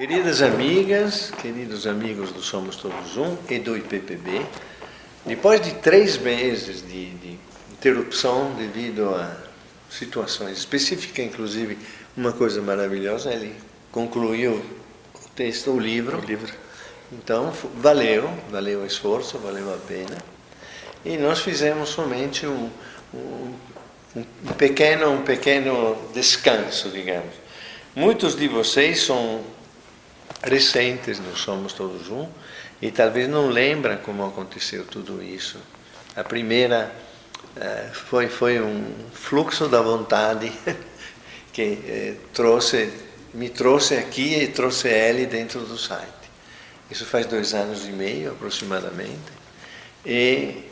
Queridas amigas, queridos amigos do Somos Todos Um e do IPPB, depois de 3 meses de interrupção devido a situações específicas, inclusive uma coisa maravilhosa, ele concluiu o texto, o livro. Então valeu o esforço, valeu a pena. E nós fizemos somente um pequeno descanso, digamos. Muitos de vocês são recentes no Somos Todos Um e talvez não lembram como aconteceu tudo isso. A primeira foi um fluxo da vontade que me trouxe aqui e trouxe ele dentro do site. Isso faz 2 anos e meio aproximadamente. E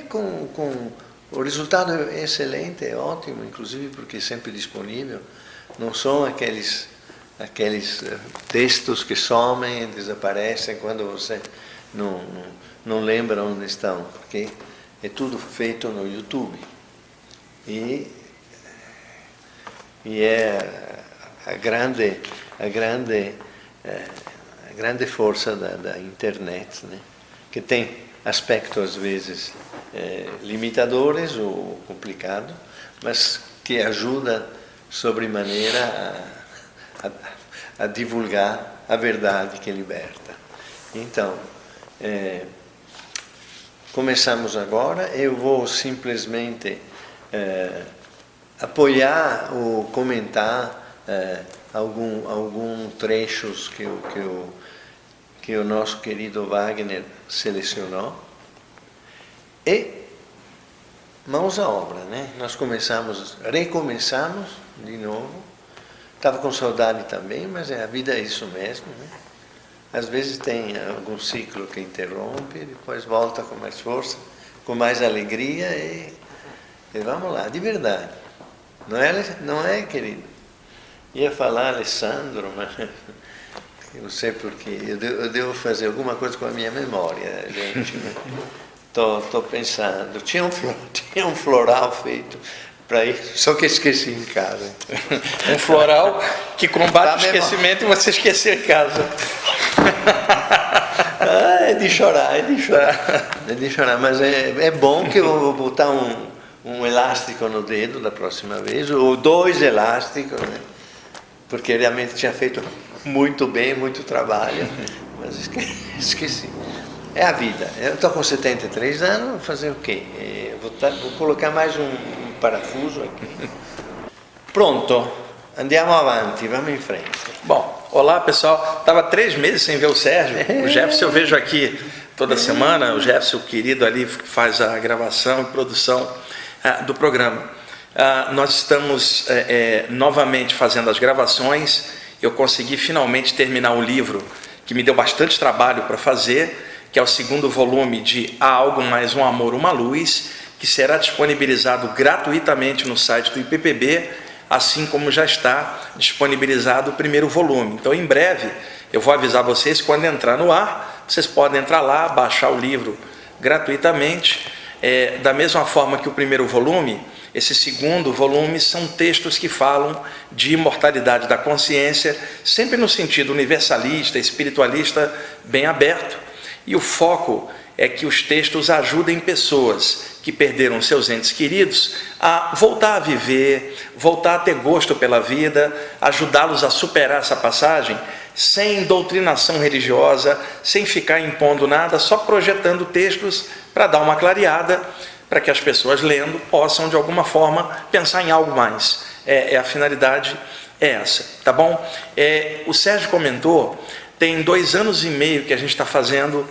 com o resultado é excelente, é ótimo, inclusive porque é sempre disponível. Não são aqueles textos que somem e desaparecem quando você não lembra onde estão, porque é tudo feito no YouTube. E é a grande força da internet, né? Que tem aspectos às vezes limitadores ou complicados, mas que ajuda sobremaneira a divulgar a verdade que liberta. Então, começamos agora. Eu vou simplesmente apoiar ou comentar alguns trechos que o nosso querido Wagner selecionou. E mãos à obra, né? Nós recomeçamos de novo. Estava com saudade também, mas a vida é isso mesmo, né? Às vezes tem algum ciclo que interrompe, depois volta com mais força, com mais alegria e vamos lá, de verdade. Não é, querido? Ia falar Alessandro, mas eu não sei porquê. Eu devo fazer alguma coisa com a minha memória, gente, né? Tô pensando. Tinha um floral feito para isso, só que esqueci em casa. Um floral que combate o esquecimento e você esqueceu em casa. É de chorar. É de chorar, mas é bom que eu vou botar um elástico no dedo da próxima vez, ou 2 elásticos, né? Porque realmente tinha feito muito bem, muito trabalho, mas esqueci. É a vida. Eu estou com 73 anos, vou fazer o quê? Vou colocar mais um parafuso aqui. Pronto, andiamo avanti, vamos em frente. Bom, olá pessoal, estava 3 meses sem ver o Sérgio. O Jefferson eu vejo aqui toda semana, o Jefferson, o querido ali, faz a gravação e produção do programa. Nós estamos novamente fazendo as gravações. Eu consegui finalmente terminar um livro que me deu bastante trabalho para fazer, que é o 2º volume de Há Algo Mais, Um Amor, Uma Luz, que será disponibilizado gratuitamente no site do IPPB, assim como já está disponibilizado o 1º volume. Então, em breve, eu vou avisar vocês, quando entrar no ar, vocês podem entrar lá, baixar o livro gratuitamente. Da mesma forma que o 1º volume, esse 2º volume são textos que falam de imortalidade da consciência, sempre no sentido universalista, espiritualista, bem aberto. E o foco é que os textos ajudem pessoas que perderam seus entes queridos a voltar a viver, voltar a ter gosto pela vida, ajudá-los a superar essa passagem sem doutrinação religiosa, sem ficar impondo nada, só projetando textos para dar uma clareada, para que as pessoas lendo possam de alguma forma pensar em algo mais. A finalidade é essa, tá bom? O Sérgio comentou, tem 2 anos e meio que a gente está fazendo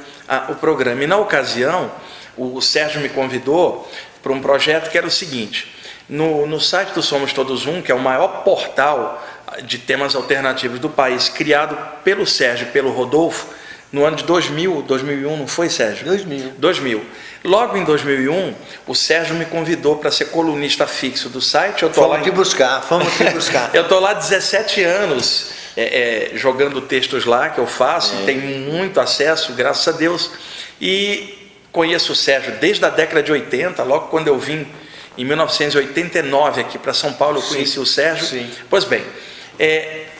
o programa, e na ocasião o Sérgio me convidou para um projeto que era o seguinte: no site do Somos Todos Um, que é o maior portal de temas alternativos do país, criado pelo Sérgio e pelo Rodolfo, no ano de 2001, não foi, Sérgio? 2000. Logo em 2001, o Sérgio me convidou para ser colunista fixo do site. Fomos te buscar. Eu estou lá há 17 anos, jogando textos lá que eu faço, tenho muito acesso, graças a Deus, e conheço o Sérgio desde a década de 80, logo quando eu vim em 1989 aqui para São Paulo, eu conheci o Sérgio. Sim. Pois bem,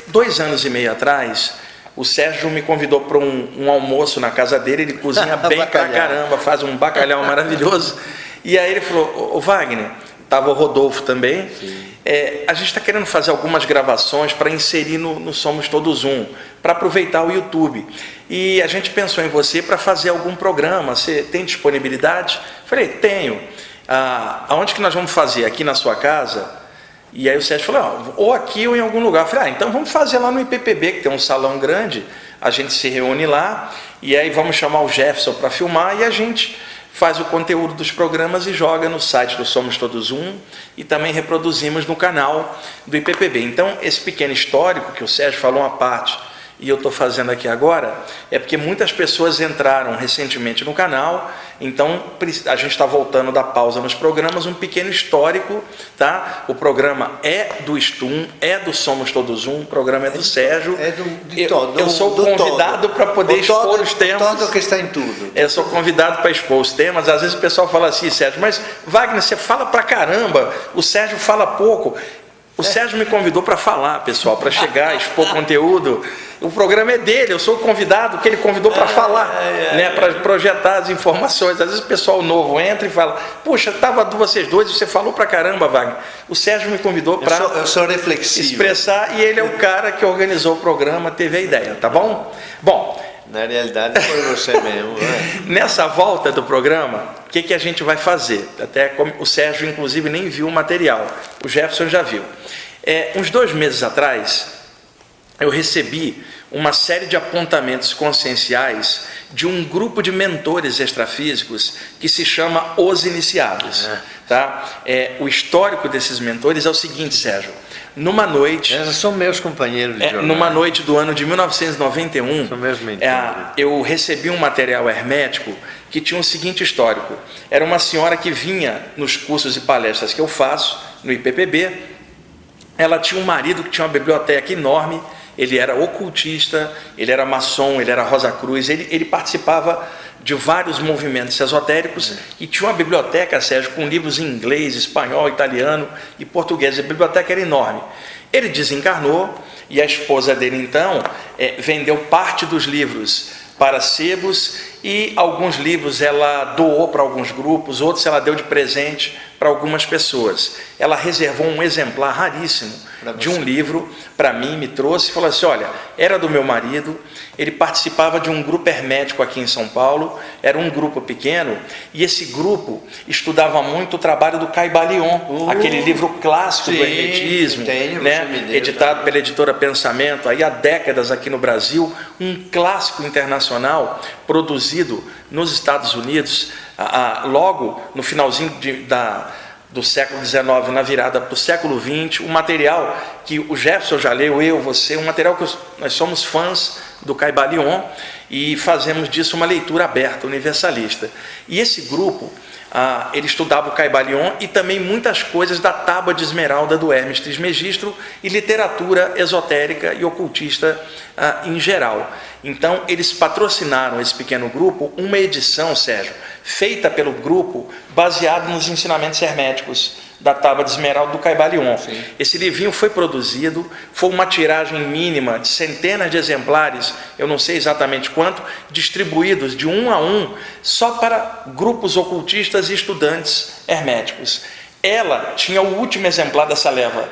2 anos e meio atrás, o Sérgio me convidou para um almoço na casa dele. Ele cozinha bem pra caramba, faz um bacalhau maravilhoso. E aí ele falou: ô Wagner, estava o Rodolfo também, a gente está querendo fazer algumas gravações para inserir no Somos Todos Um, para aproveitar o YouTube. E a gente pensou em você para fazer algum programa. Você tem disponibilidade? Falei: tenho. Aonde que nós vamos fazer? Aqui na sua casa? E aí o Sérgio falou: ou aqui ou em algum lugar. Eu falei: então vamos fazer lá no IPPB, que tem um salão grande. A gente se reúne lá e aí vamos chamar o Jefferson para filmar e a gente faz o conteúdo dos programas e joga no site do Somos Todos Um e também reproduzimos no canal do IPPB. Então, esse pequeno histórico que o Sérgio falou uma parte e eu estou fazendo aqui agora, é porque muitas pessoas entraram recentemente no canal, então a gente está voltando da pausa nos programas, um pequeno histórico, tá? O programa é do Stum, é do Somos Todos Um, o programa é do Sérgio. De todo. Eu sou convidado para poder expor os temas. Todo que está em tudo. Eu sou convidado para expor os temas. Às vezes o pessoal fala assim: Sérgio, mas Wagner, você fala pra caramba, o Sérgio fala pouco. O Sérgio me convidou para falar, pessoal, para chegar, expor conteúdo. O programa é dele, eu sou o convidado que ele convidou para falar, né, para projetar as informações. Às vezes o pessoal novo entra e fala: puxa, estava vocês dois e você falou para caramba, Wagner. O Sérgio me convidou para expressar e ele é o cara que organizou o programa, teve a ideia, tá bom? Bom, na realidade foi você mesmo. Nessa volta do programa, o que a gente vai fazer? Até o Sérgio, inclusive, nem viu o material. O Jefferson já viu. Uns 2 meses atrás, eu recebi uma série de apontamentos conscienciais de um grupo de mentores extrafísicos que se chama Os Iniciados. Tá? O histórico desses mentores é o seguinte, Sérgio. Numa noite... Esses são meus companheiros de jornal. Numa noite do ano de 1991, são meus mentores. Eu recebi um material hermético que tinha o seguinte histórico. Era uma senhora que vinha nos cursos e palestras que eu faço, no IPPB. Ela tinha um marido que tinha uma biblioteca enorme. Ele era ocultista, ele era maçom, ele era Rosa Cruz, ele participava de vários movimentos esotéricos e tinha uma biblioteca, Sérgio, com livros em inglês, espanhol, italiano e português. A biblioteca era enorme. Ele desencarnou e a esposa dele, então, vendeu parte dos livros para sebos e alguns livros ela doou para alguns grupos, outros ela deu de presente para algumas pessoas. Ela reservou um exemplar raríssimo de um livro para mim, me trouxe e falou assim: olha, era do meu marido, ele participava de um grupo hermético aqui em São Paulo, era um grupo pequeno, e esse grupo estudava muito o trabalho do Caibalion, aquele livro clássico do hermetismo, né, editado pela editora Pensamento, aí há décadas aqui no Brasil, um clássico internacional produzido nos Estados Unidos, logo no finalzinho do século XIX, na virada para o século XX, um material que o Jefferson já leu, eu, você, um material que nós somos fãs do Caibalion e fazemos disso uma leitura aberta, universalista. E esse grupo, ele estudava o Caibalion e também muitas coisas da Tábua de Esmeralda do Hermes Trismegisto e literatura esotérica e ocultista em geral. Então, eles patrocinaram esse pequeno grupo, uma edição, Sérgio, feita pelo grupo, baseado nos ensinamentos herméticos da Tábua de Esmeralda do Caibalion. Sim. Esse livrinho foi produzido, foi uma tiragem mínima de centenas de exemplares, eu não sei exatamente quanto, distribuídos de 1 a 1, só para grupos ocultistas e estudantes herméticos. Ela tinha o último exemplar dessa leva.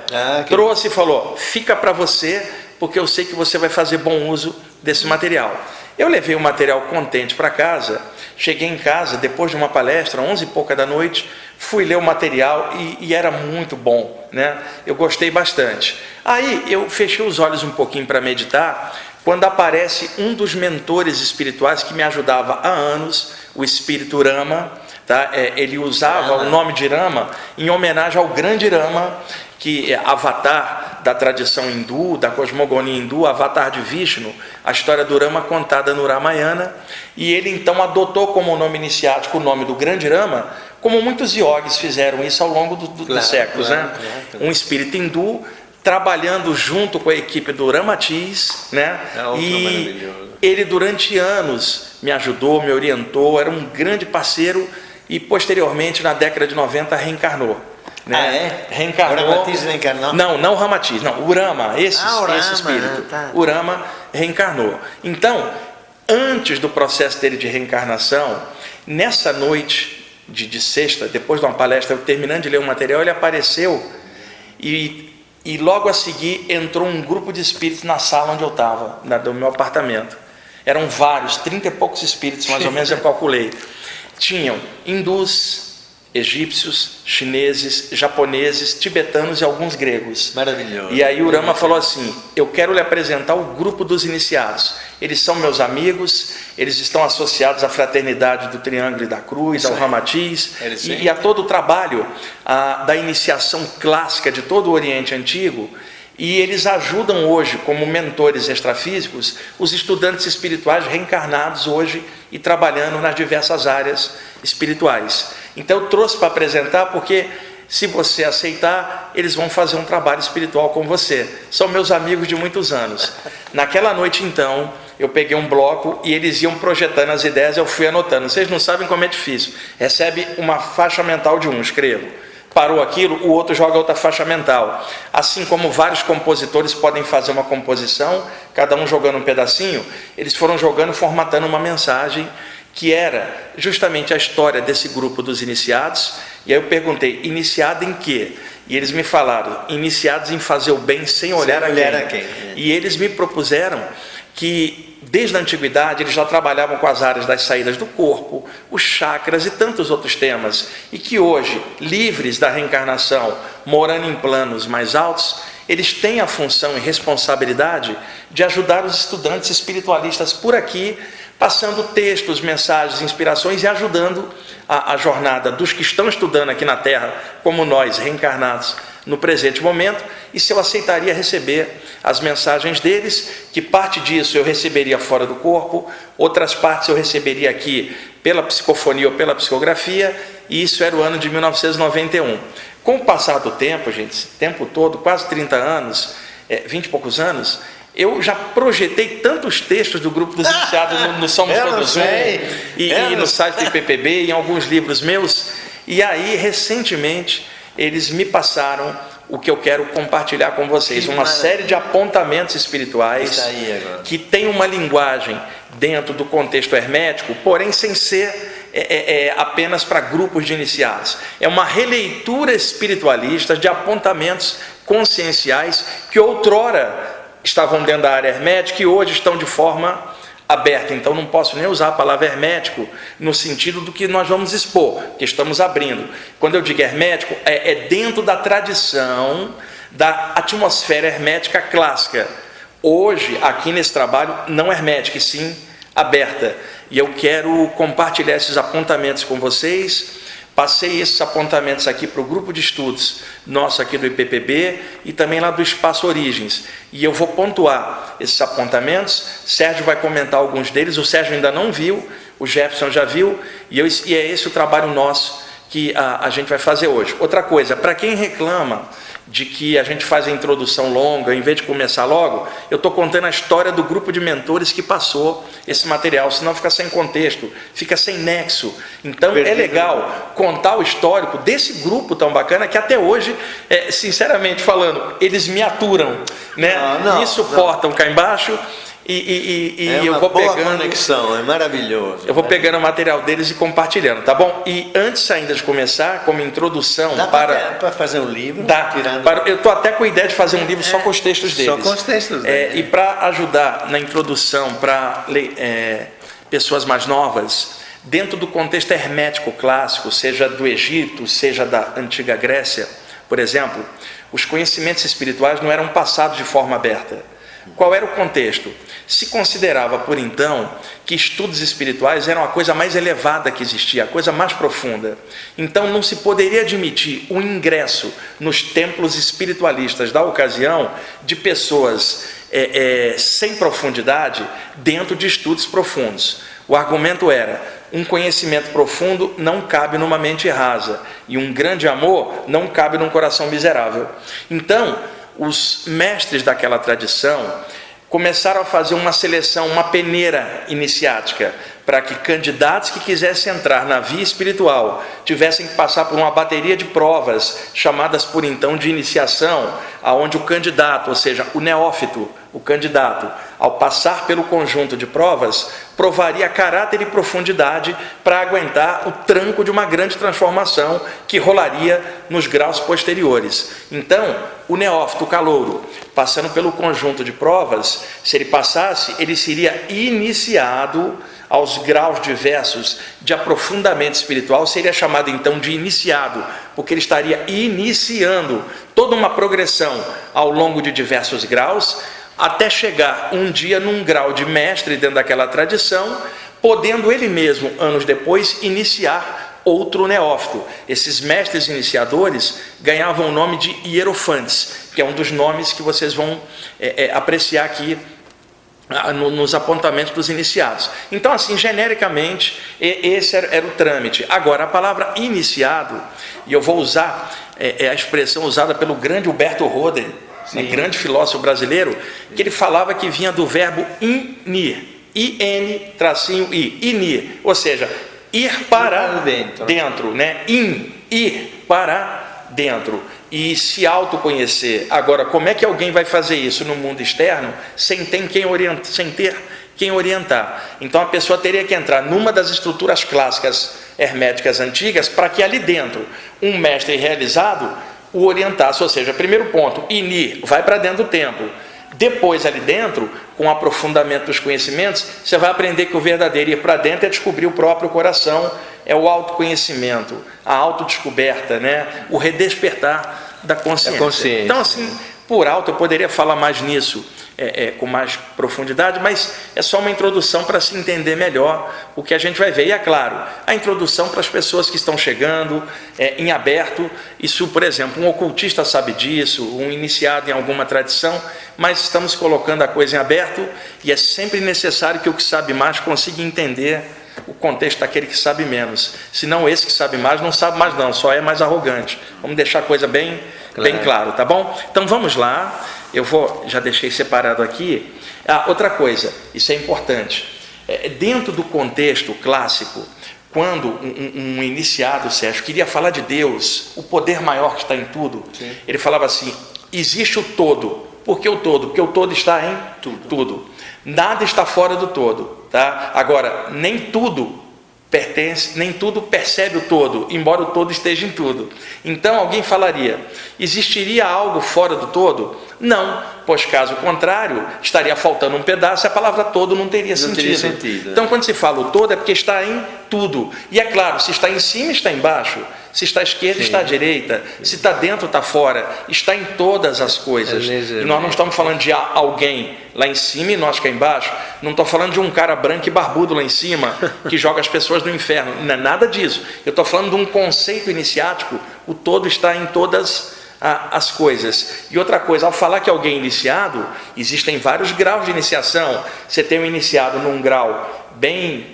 Trouxe e falou: fica para você, porque eu sei que você vai fazer bom uso desse material. Eu levei o material contente para casa, cheguei em casa depois de uma palestra, 11h pouca da noite, fui ler o material e era muito bom, né? Eu gostei bastante. Aí eu fechei os olhos um pouquinho para meditar, quando aparece um dos mentores espirituais que me ajudava há anos, o espírito Rama, tá? Ele usava o nome de Rama em homenagem ao grande Rama, que é avatar da tradição hindu, da cosmogonia hindu, avatar de Vishnu, a história do Rama contada no Ramayana, e ele então adotou como nome iniciático o nome do grande Rama, como muitos yogis fizeram isso ao longo dos séculos, né? Um espírito hindu trabalhando junto com a equipe do Ramatiz, né? E ele durante anos me ajudou, me orientou, era um grande parceiro e posteriormente na década de 90 reencarnou. né? Reencarnou. O Ramatiz reencarnou? Não o Ramatiz, não, o Urama, esse espírito. Tá. O Urama reencarnou. Então, antes do processo dele de reencarnação, nessa noite de sexta, depois de uma palestra, eu terminando de ler o material, ele apareceu e logo a seguir entrou um grupo de espíritos na sala onde eu estava, do meu apartamento. Eram vários, 30 e poucos espíritos, mais ou menos, eu calculei. Tinham hindus, egípcios, chineses, japoneses, tibetanos e alguns gregos. Maravilhoso. E aí o Urama falou assim: eu quero lhe apresentar o grupo dos iniciados. Eles são meus amigos, eles estão associados à fraternidade do Triângulo e da Cruz, ao Ramatiz, e a todo o trabalho da iniciação clássica de todo o Oriente Antigo. E eles ajudam hoje, como mentores extrafísicos, os estudantes espirituais reencarnados hoje e trabalhando nas diversas áreas espirituais. Então eu trouxe para apresentar porque, se você aceitar, eles vão fazer um trabalho espiritual com você. São meus amigos de muitos anos. Naquela noite, então, eu peguei um bloco e eles iam projetando as ideias, eu fui anotando. Vocês não sabem como é difícil. Recebe uma faixa mental de um, escrevo. Parou aquilo, o outro joga outra faixa mental. Assim como vários compositores podem fazer uma composição, cada um jogando um pedacinho, eles foram jogando, formatando uma mensagem que era justamente a história desse grupo dos iniciados. E aí eu perguntei: iniciado em quê? E eles me falaram: iniciados em fazer o bem sem olhar a quem. E eles me propuseram que desde a antiguidade eles já trabalhavam com as áreas das saídas do corpo, os chakras e tantos outros temas, e que hoje, livres da reencarnação, morando em planos mais altos, eles têm a função e responsabilidade de ajudar os estudantes espiritualistas por aqui, passando textos, mensagens, inspirações e ajudando a jornada dos que estão estudando aqui na Terra, como nós, reencarnados no presente momento. E se eu aceitaria receber as mensagens deles, que parte disso eu receberia fora do corpo, outras partes eu receberia aqui pela psicofonia ou pela psicografia, e isso era o ano de 1991. Com o passar do tempo, gente, esse tempo todo, quase 30 anos, 20 e poucos anos, eu já projetei tantos textos do grupo dos iniciados no Somos Todos Um, e no site do IPPB, em alguns livros meus, e aí, recentemente, eles me passaram o que eu quero compartilhar com vocês, uma série de apontamentos espirituais que tem uma linguagem dentro do contexto hermético, porém sem ser apenas para grupos de iniciados. É uma releitura espiritualista de apontamentos conscienciais que outrora estavam dentro da área hermética e hoje estão de forma aberta. Então não posso nem usar a palavra hermético no sentido do que nós vamos expor, que estamos abrindo. Quando eu digo hermético, é dentro da tradição da atmosfera hermética clássica. Hoje, aqui nesse trabalho, não hermética, e sim aberta. E eu quero compartilhar esses apontamentos com vocês. Passei esses apontamentos aqui para o grupo de estudos nosso aqui do IPPB e também lá do Espaço Origens. E eu vou pontuar esses apontamentos. Sérgio vai comentar alguns deles. O Sérgio ainda não viu, o Jefferson já viu. E é esse o trabalho nosso que a gente vai fazer hoje. Outra coisa, para quem reclama de que a gente faz a introdução longa, em vez de começar logo, eu estou contando a história do grupo de mentores que passou esse material, senão fica sem contexto, fica sem nexo. Então é legal contar o histórico desse grupo tão bacana que até hoje, sinceramente falando, eles me aturam, né? Me suportam cá embaixo. E eu vou pegando conexão, é maravilhoso. Eu vou pegando o material deles e compartilhando, tá bom? E antes ainda de começar, como introdução para fazer um livro, eu estou até com a ideia de fazer um livro só com os textos deles. Só com os textos deles. E para ajudar na introdução para pessoas mais novas, dentro do contexto hermético clássico, seja do Egito, seja da antiga Grécia, por exemplo, os conhecimentos espirituais não eram passados de forma aberta. Qual era o contexto? Se considerava, por então, que estudos espirituais eram a coisa mais elevada que existia, a coisa mais profunda. Então não se poderia admitir o ingresso nos templos espiritualistas da ocasião de pessoas sem profundidade dentro de estudos profundos. O argumento era: um conhecimento profundo não cabe numa mente rasa, e um grande amor não cabe num coração miserável. Então, os mestres daquela tradição começaram a fazer uma seleção, uma peneira iniciática, para que candidatos que quisessem entrar na via espiritual tivessem que passar por uma bateria de provas, chamadas por então de iniciação, aonde o candidato, ou seja, o neófito, o candidato, ao passar pelo conjunto de provas, provaria caráter e profundidade para aguentar o tranco de uma grande transformação que rolaria nos graus posteriores. Então, o neófito, o calouro, passando pelo conjunto de provas, se ele passasse, ele seria iniciado aos graus diversos de aprofundamento espiritual, seria chamado então de iniciado, porque ele estaria iniciando toda uma progressão ao longo de diversos graus, até chegar um dia num grau de mestre dentro daquela tradição, podendo ele mesmo, anos depois, iniciar outro neófito. Esses mestres iniciadores ganhavam o nome de hierofantes, que é um dos nomes que vocês vão apreciar aqui nos apontamentos dos iniciados. Então, assim, genericamente, esse era o trâmite. Agora, a palavra iniciado, e eu vou usar a expressão usada pelo grande Humberto Roden, grande filósofo brasileiro, que ele falava que vinha do verbo inir, I-N-I, inir, ou seja, ir para dentro, né? Ir para dentro e se autoconhecer. Agora, como é que alguém vai fazer isso no mundo externo sem ter quem orientar? Então a pessoa teria que entrar numa das estruturas clássicas herméticas antigas para que ali dentro um mestre realizado o orientasse. Ou seja, primeiro ponto, inir, vai para dentro do templo. Depois, ali dentro, com o aprofundamento dos conhecimentos, você vai aprender que o verdadeiro ir para dentro é descobrir o próprio coração, é o autoconhecimento, a autodescoberta, né? O redespertar da consciência. Então, assim, por alto, eu poderia falar mais nisso, com mais profundidade, mas é só uma introdução para se entender melhor o que a gente vai ver. E é claro, a introdução para as pessoas que estão chegando em aberto. Isso, por exemplo, um ocultista sabe disso, um iniciado em alguma tradição, mas estamos colocando a coisa em aberto e é sempre necessário que o que sabe mais consiga entender o contexto daquele que sabe menos. Senão esse que sabe mais não sabe mais não, só é mais arrogante. Vamos deixar a coisa bem claro, tá bom? Então vamos lá. Já deixei separado aqui. Outra coisa, isso é importante. Dentro do contexto clássico, quando um iniciado, Sérgio, queria falar de Deus, o poder maior que está em tudo, ele falava assim: existe o todo. Por que o todo? Porque o todo está em tudo. Nada está fora do todo, tá? Agora, nem tudo pertence, nem tudo percebe o todo, embora o todo esteja em tudo. Então alguém falaria: existiria algo fora do todo? Não, pois caso contrário, estaria faltando um pedaço e a palavra todo não teria sentido. Então quando se fala o todo é porque está em tudo. E é claro, se está em cima, está embaixo. Se está à esquerda, está à direita. Se está dentro, está fora. Está em todas as coisas. E nós não estamos falando de alguém lá em cima e nós cá embaixo. Não estou falando de um cara branco e barbudo lá em cima que joga as pessoas no inferno. Não é nada disso. Eu estou falando de um conceito iniciático. O todo está em todas as coisas. E outra coisa, ao falar que alguém é iniciado, existem vários graus de iniciação. Você tem um iniciado num grau bem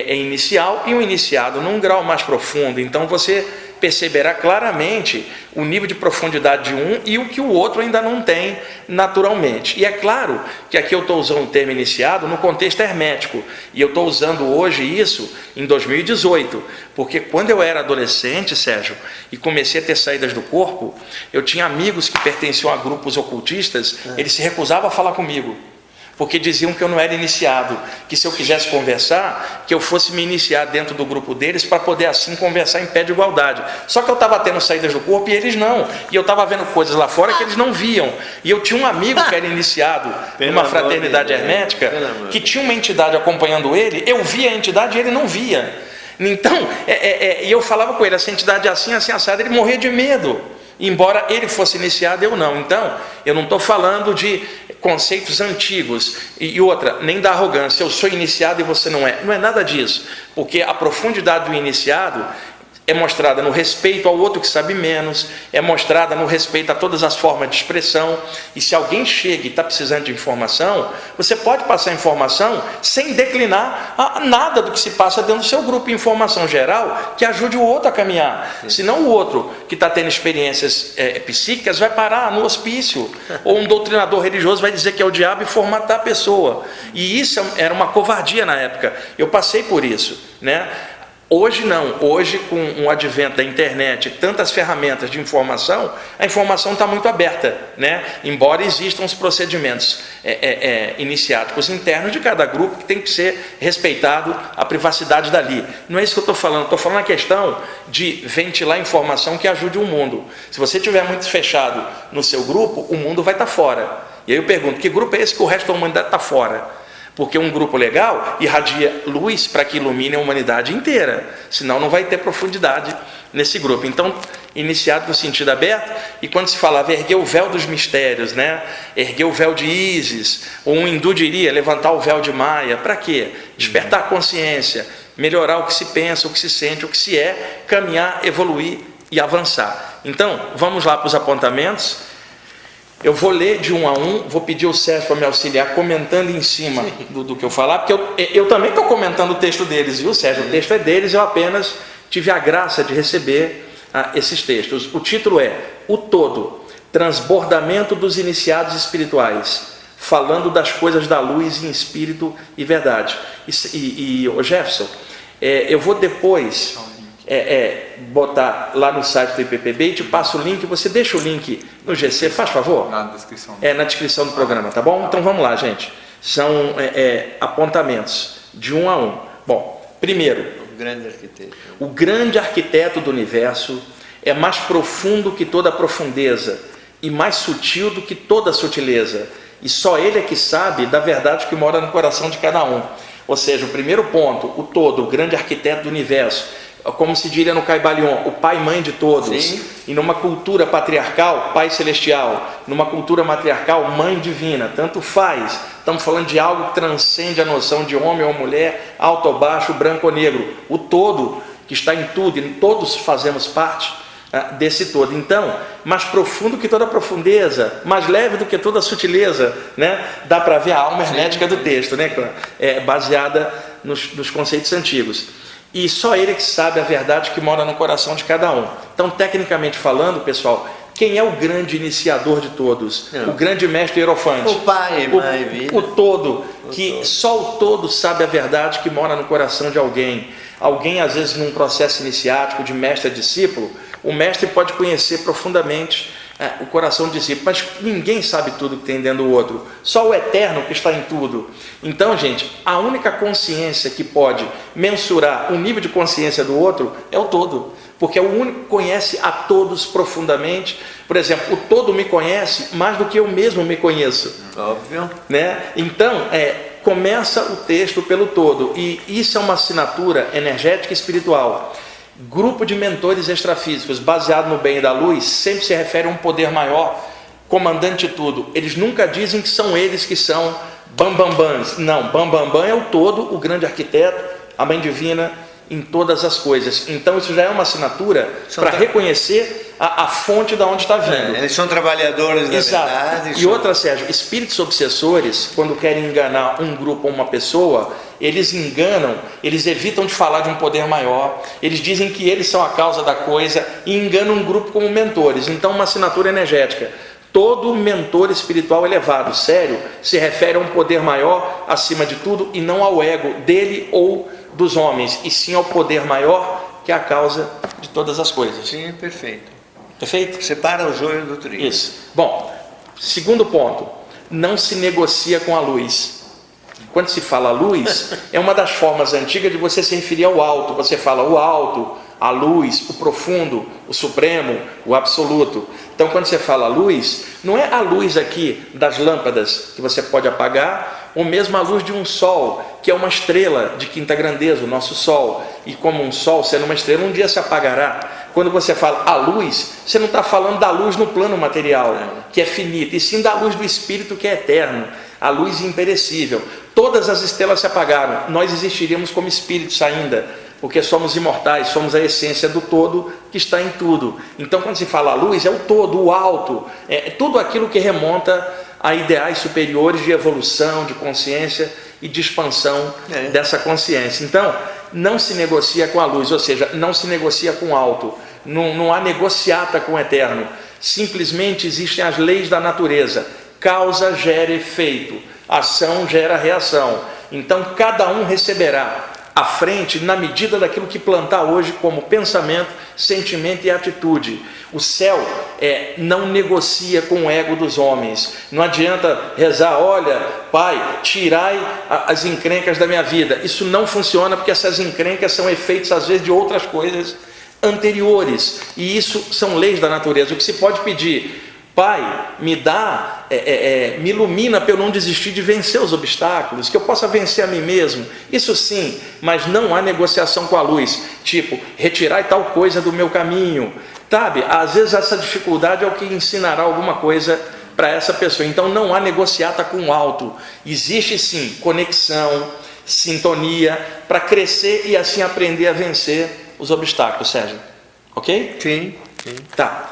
inicial e um iniciado num grau mais profundo. Então você perceberá claramente o nível de profundidade de um e o que o outro ainda não tem naturalmente. E é claro que aqui eu estou usando o termo iniciado no contexto hermético, e eu estou usando hoje isso em 2018, porque quando eu era adolescente, Sérgio, e comecei a ter saídas do corpo, eu tinha amigos que pertenciam a grupos ocultistas, eles se recusavam a falar comigo, porque diziam que eu não era iniciado, que se eu quisesse conversar, que eu fosse me iniciar dentro do grupo deles para poder assim conversar em pé de igualdade. Só que eu estava tendo saídas do corpo e eles não, e eu estava vendo coisas lá fora que eles não viam, e eu tinha um amigo que era iniciado numa fraternidade hermética, que tinha uma entidade acompanhando ele, eu via a entidade e ele não via. Então, e eu falava com ele, essa entidade é assim, assim, assada, ele morria de medo, embora ele fosse iniciado, eu não. Então, eu não estou falando de conceitos antigos, e outra, nem da arrogância, eu sou iniciado e você não é. Não é nada disso, porque a profundidade do iniciado é mostrada no respeito ao outro que sabe menos, é mostrada no respeito a todas as formas de expressão. E se alguém chega e está precisando de informação, você pode passar informação sem declinar nada do que se passa dentro do seu grupo, informação geral que ajude o outro a caminhar. Senão o outro que está tendo experiências psíquicas vai parar no hospício, ou um doutrinador religioso vai dizer que é o diabo e formatar a pessoa. E isso era uma covardia na época. Eu passei por isso, né? Hoje não, hoje com o advento da internet, tantas ferramentas de informação, a informação está muito aberta, né? Embora existam os procedimentos iniciáticos internos de cada grupo que tem que ser respeitado a privacidade dali. Não é isso que eu estou falando a questão de ventilar informação que ajude o mundo. Se você estiver muito fechado no seu grupo, o mundo vai estar fora. E aí eu pergunto, que grupo é esse que o resto da humanidade está fora? Porque um grupo legal irradia luz para que ilumine a humanidade inteira, senão não vai ter profundidade nesse grupo. Então, iniciado no sentido aberto, e quando se falava erguer o véu dos mistérios, né? Erguer o véu de Ísis, ou um hindu diria levantar o véu de Maia, para quê? Despertar a consciência, melhorar o que se pensa, o que se sente, o que se é, caminhar, evoluir e avançar. Então, vamos lá para os apontamentos. Eu vou ler de um a um, vou pedir ao Sérgio para me auxiliar comentando em cima do que eu falar, porque eu também estou comentando o texto deles, viu, Sérgio? O texto é deles, eu apenas tive a graça de receber esses textos. O título é O Todo, Transbordamento dos Iniciados Espirituais, falando das coisas da luz em espírito e verdade. E Jefferson, eu vou depois botar lá no site do IPPB e te passo o link, você deixa o link no GC, faz favor? Na descrição. Na descrição do programa, tá bom? Então vamos lá, gente. São apontamentos de um a um. Bom, primeiro, o grande arquiteto do universo é mais profundo que toda a profundeza e mais sutil do que toda a sutileza, e só ele é que sabe da verdade que mora no coração de cada um. Ou seja, o primeiro ponto, o todo, o grande arquiteto do universo, como se diria no Caibalion, o pai e mãe de todos. Sim. E numa cultura patriarcal, pai celestial, numa cultura matriarcal, mãe divina, tanto faz. Estamos falando de algo que transcende a noção de homem ou mulher, alto ou baixo, branco ou negro. O todo que está em tudo, e todos fazemos parte desse todo. Então, mais profundo que toda a profundeza, mais leve do que toda a sutileza, né? Dá para ver a alma hermética do texto, né? Baseada nos conceitos antigos. E só ele que sabe a verdade que mora no coração de cada um. Então, tecnicamente falando, pessoal, quem é o grande iniciador de todos? O grande mestre Hierofante. O pai, mãe, vida. O todo, que só o todo sabe a verdade que mora no coração de alguém. Alguém, às vezes, num processo iniciático de mestre a discípulo, o mestre pode conhecer profundamente o coração do discípulo, mas ninguém sabe tudo que tem dentro do outro, só o eterno que está em tudo. Então, gente, a única consciência que pode mensurar o nível de consciência do outro é o todo, porque é o único que conhece a todos profundamente. Por exemplo, o todo me conhece mais do que eu mesmo me conheço. Óbvio. Né? Então, começa o texto pelo todo, e isso é uma assinatura energética e espiritual. Grupo de mentores extrafísicos baseado no bem e da luz sempre se refere a um poder maior, comandante de tudo. Eles nunca dizem que são eles que são bambambãs. Não, bambambam é o todo, o grande arquiteto, a mãe divina em todas as coisas. Então isso já é uma assinatura para reconhecer a fonte de onde está vindo. Eles são trabalhadores da verdade. E outra, Sérgio, espíritos obsessores, quando querem enganar um grupo ou uma pessoa, eles enganam, eles evitam de falar de um poder maior, eles dizem que eles são a causa da coisa e enganam um grupo como mentores. Então, uma assinatura energética. Todo mentor espiritual elevado, sério, se refere a um poder maior acima de tudo e não ao ego dele ou dos homens, e sim ao poder maior que é a causa de todas as coisas. Sim, perfeito. Perfeito? Separa o joio do trigo. Isso. Bom, segundo ponto, não se negocia com a luz. Quando se fala luz, é uma das formas antigas de você se referir ao alto. Você fala o alto, a luz, o profundo, o supremo, o absoluto. Então, quando você fala luz, não é a luz aqui das lâmpadas que você pode apagar, ou mesmo a luz de um sol, que é uma estrela de quinta grandeza, o nosso sol. E como um sol sendo uma estrela, um dia se apagará. Quando você fala a luz, você não está falando da luz no plano material, que é finita, e sim da luz do Espírito, que é eterno, a luz imperecível. Todas as estrelas se apagaram, nós existiríamos como espíritos ainda, porque somos imortais, somos a essência do todo que está em tudo. Então, quando se fala a luz, é o todo, o alto, é tudo aquilo que remonta a ideais superiores de evolução, de consciência e de expansão dessa consciência. Então, não se negocia com a luz, ou seja, não se negocia com o alto, não há negociata com o eterno, simplesmente existem as leis da natureza, causa gera efeito, ação gera reação, então cada um receberá à frente na medida daquilo que plantar hoje como pensamento, sentimento e atitude. O céu não negocia com o ego dos homens. Não adianta rezar, olha, Pai, tirai as encrencas da minha vida. Isso não funciona, porque essas encrencas são efeitos às vezes de outras coisas anteriores, e isso são leis da natureza. O que se pode pedir: Pai, me dá, me ilumina para eu não desistir de vencer os obstáculos, que eu possa vencer a mim mesmo. Isso sim, mas não há negociação com a luz, tipo, retirar tal coisa do meu caminho, sabe? Às vezes essa dificuldade é o que ensinará alguma coisa para essa pessoa. Então não há negociata com o alto. Existe sim conexão, sintonia, para crescer e assim aprender a vencer os obstáculos, Sérgio. Ok? Sim. Tá.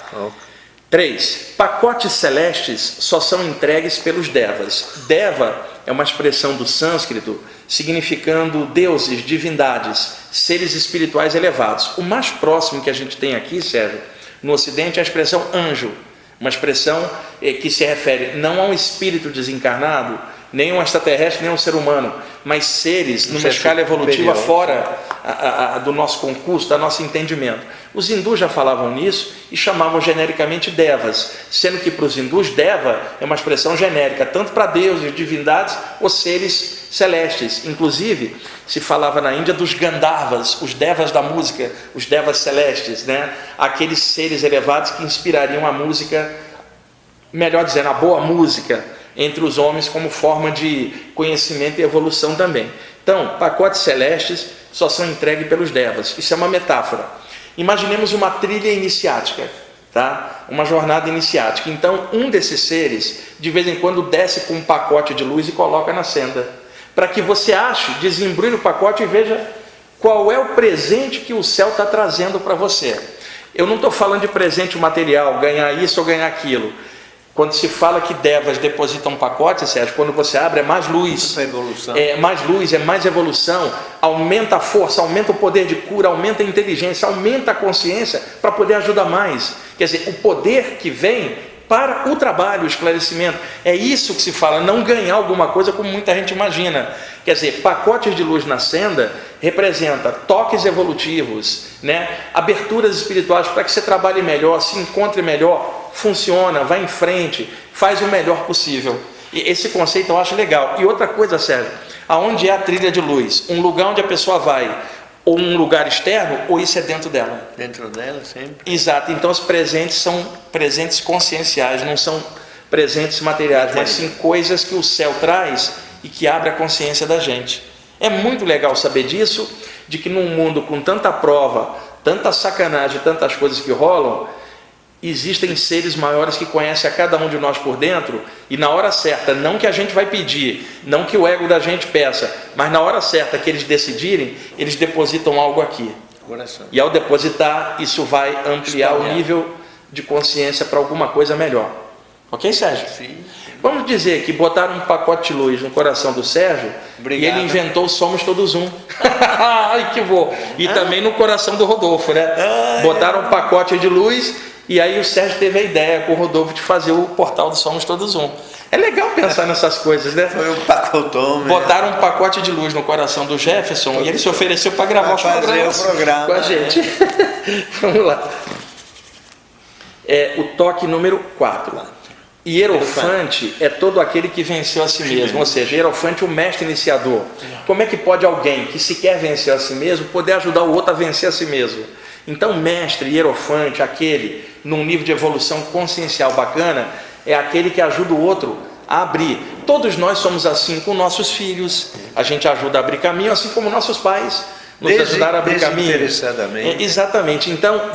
3. Pacotes celestes só são entregues pelos devas. Deva é uma expressão do sânscrito significando deuses, divindades, seres espirituais elevados. O mais próximo que a gente tem aqui, Sérgio, no Ocidente, é a expressão anjo, uma expressão que se refere não a um espírito desencarnado, nem um extraterrestre, nem um ser humano, mas seres numa escala evolutiva fora do nosso concurso, do nosso entendimento. Os hindus já falavam nisso e chamavam genericamente devas, sendo que para os hindus deva é uma expressão genérica, tanto para deuses, divindades ou seres celestes. Inclusive, se falava na Índia dos Gandharvas, os devas da música, os devas celestes, né? Aqueles seres elevados que inspirariam a música, melhor dizendo, a boa música entre os homens como forma de conhecimento e evolução também. Então, pacotes celestes só são entregues pelos devas. Isso é uma metáfora. Imaginemos uma trilha iniciática, tá? Uma jornada iniciática. Então, um desses seres, de vez em quando, desce com um pacote de luz e coloca na senda, para que você ache, desembrulhe o pacote e veja qual é o presente que o céu está trazendo para você. Eu não estou falando de presente material, ganhar isso ou ganhar aquilo. Quando se fala que devas depositam um pacote, Sérgio, quando você abre, é mais luz, mais luz, é mais evolução, aumenta a força, aumenta o poder de cura, aumenta a inteligência, aumenta a consciência para poder ajudar mais. Quer dizer, o poder que vem para o trabalho, o esclarecimento, é isso que se fala, não ganhar alguma coisa como muita gente imagina. Quer dizer, pacotes de luz na senda representa toques evolutivos, né? Aberturas espirituais para que você trabalhe melhor, se encontre melhor, funciona, vai em frente, faz o melhor possível. E esse conceito eu acho legal. E outra coisa, Sérgio, aonde é a trilha de luz? Um lugar onde a pessoa vai, ou um lugar externo, ou isso é dentro dela? Dentro dela, sempre. Exato. Então os presentes são presentes conscienciais, não são presentes materiais, mas sim coisas que o céu traz e que abre a consciência da gente. É muito legal saber disso, de que num mundo com tanta prova, tanta sacanagem, tantas coisas que rolam, existem seres maiores que conhecem a cada um de nós por dentro, e na hora certa, não que a gente vai pedir, não que o ego da gente peça, mas na hora certa que eles decidirem, eles depositam algo aqui. Coração. E ao depositar, isso vai ampliar o nível de consciência para alguma coisa melhor. Ok, Sérgio? Sim. Vamos dizer que botaram um pacote de luz no coração do Sérgio. Obrigado. E ele inventou Somos Todos Um. Ai, que bom! E também no coração do Rodolfo, né? Botaram um pacote de luz. E aí o Sérgio teve a ideia com o Rodolfo de fazer o portal do Somos Todos Um. É legal pensar nessas coisas, né? Foi um pacotão. Botaram um pacote de luz no coração do Jefferson e ele se ofereceu para gravar os programas com a gente. Vamos lá. O toque número 4. Hierofante é todo aquele que venceu a si mesmo, ou seja, Hierofante é o mestre iniciador. Como é que pode alguém que se quer vencer a si mesmo poder ajudar o outro a vencer a si mesmo? Então, mestre, hierofante, aquele num nível de evolução consciencial bacana, é aquele que ajuda o outro a abrir. Todos nós somos assim com nossos filhos, a gente ajuda a abrir caminho, assim como nossos pais nos ajudaram a abrir caminho. Desinteressadamente. Exatamente. Então,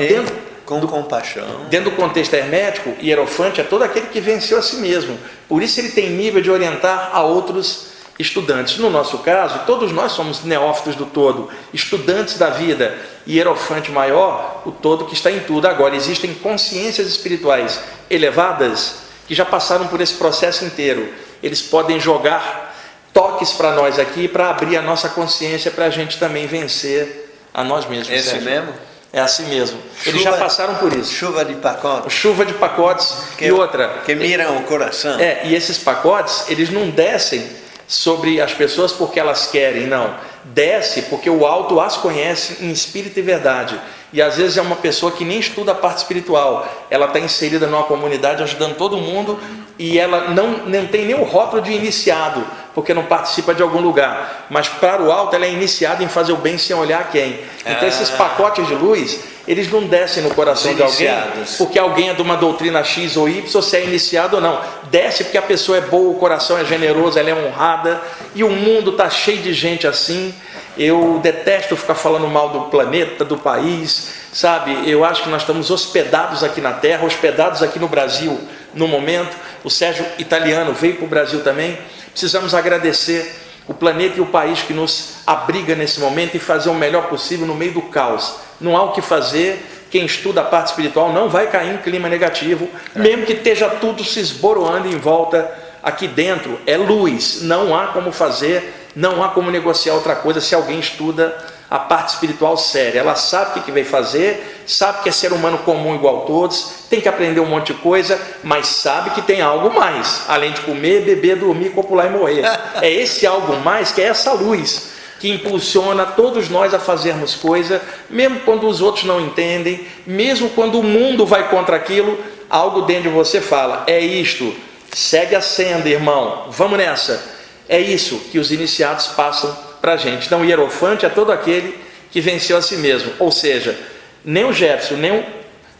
com compaixão. Dentro do contexto hermético, hierofante é todo aquele que venceu a si mesmo. Por isso ele tem nível de orientar a outros estudantes. No nosso caso, todos nós somos neófitos do todo, estudantes da vida, e hierofante maior, o todo que está em tudo. Agora, existem consciências espirituais elevadas que já passaram por esse processo inteiro. Eles podem jogar toques para nós aqui, para abrir a nossa consciência, para a gente também vencer a nós mesmos. É assim mesmo? É assim mesmo. Eles já passaram por isso. Chuva de pacotes. Chuva de pacotes. E outra... Que miram o coração. E esses pacotes, eles não descem sobre as pessoas porque elas querem, não. Desce porque o alto as conhece em espírito e verdade. E às vezes é uma pessoa que nem estuda a parte espiritual. Ela está inserida numa comunidade ajudando todo mundo e ela não tem nem o rótulo de iniciado, porque não participa de algum lugar. Mas para o alto ela é iniciada em fazer o bem sem olhar quem. Então esses pacotes de luz, eles não descem no coração de alguém porque alguém é de uma doutrina X ou Y, se é iniciado ou não. Desce porque a pessoa é boa, o coração é generoso, ela é honrada, e o mundo está cheio de gente assim. Eu detesto ficar falando mal do planeta, do país, sabe? Eu acho que nós estamos hospedados aqui na Terra, hospedados aqui no Brasil no momento. O Sérgio Italiano veio para o Brasil também. Precisamos agradecer o planeta e o país que nos abriga nesse momento e fazer o melhor possível no meio do caos. Não há o que fazer. Quem estuda a parte espiritual não vai cair em clima negativo, mesmo que esteja tudo se esboroando em volta. Aqui dentro é luz, não há como fazer, não há como negociar outra coisa se alguém estuda a parte espiritual séria. Ela sabe o que vai fazer, sabe que é ser humano comum igual a todos, tem que aprender um monte de coisa, mas sabe que tem algo mais, além de comer, beber, dormir, copular e morrer. É esse algo mais que é essa luz que impulsiona todos nós a fazermos coisa, mesmo quando os outros não entendem, mesmo quando o mundo vai contra aquilo, algo dentro de você fala, é isto, segue a senda, irmão, vamos nessa. É isso que os iniciados passam para a gente. Então o hierofante é todo aquele que venceu a si mesmo, ou seja, nem o Jefferson, nem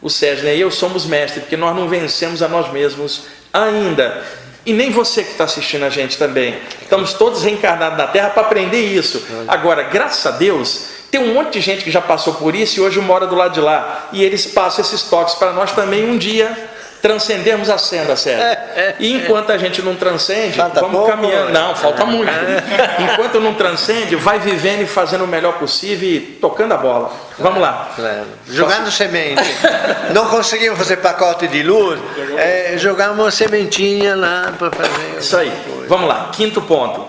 o Sérgio, nem eu somos mestres, porque nós não vencemos a nós mesmos ainda. E nem você que está assistindo a gente também. Estamos todos reencarnados na Terra para aprender isso. Agora, graças a Deus, tem um monte de gente que já passou por isso e hoje mora do lado de lá. E eles passam esses toques para nós também um dia transcendermos a senda, Sérgio. E enquanto a gente não transcende, vamos caminhando. Não, falta muito. Enquanto não transcende, vai vivendo e fazendo o melhor possível e tocando a bola. Vamos lá. Jogando semente. Não conseguimos fazer pacote de luz, jogamos sementinha lá para fazer. Isso aí. Vamos lá. Quinto ponto.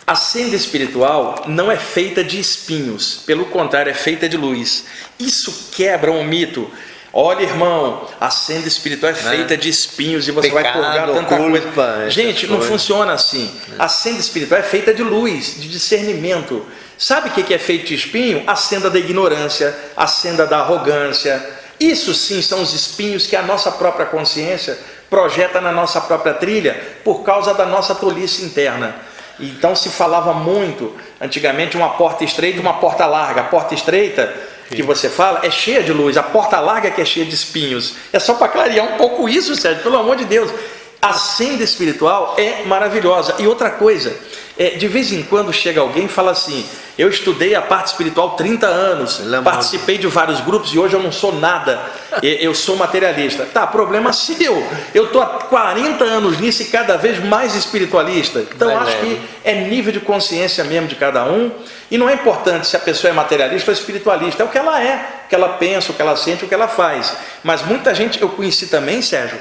A senda espiritual não é feita de espinhos, pelo contrário, é feita de luz. Isso quebra um mito. Olha, irmão, a senda espiritual é feita de espinhos e você vai purgar tanta coisa. Gente, não funciona assim. A senda espiritual é feita de luz, de discernimento. Sabe o que é feito de espinho? A senda da ignorância, a senda da arrogância. Isso sim são os espinhos que a nossa própria consciência projeta na nossa própria trilha por causa da nossa tolice interna. Então se falava muito, antigamente, uma porta estreita e uma porta larga. A porta estreita que você fala é cheia de luz, a porta larga que é cheia de espinhos. É só para clarear um pouco isso, Sérgio, pelo amor de Deus. A senda espiritual é maravilhosa. E outra coisa, de vez em quando chega alguém e fala assim, eu estudei a parte espiritual 30 anos, participei de vários grupos e hoje eu não sou nada, eu sou materialista. Tá, problema seu, eu estou há 40 anos nisso e cada vez mais espiritualista. Então acho que é nível de consciência mesmo de cada um, e não é importante se a pessoa é materialista ou espiritualista, é o que ela é, o que ela pensa, o que ela sente, o que ela faz. Mas muita gente, eu conheci também, Sérgio,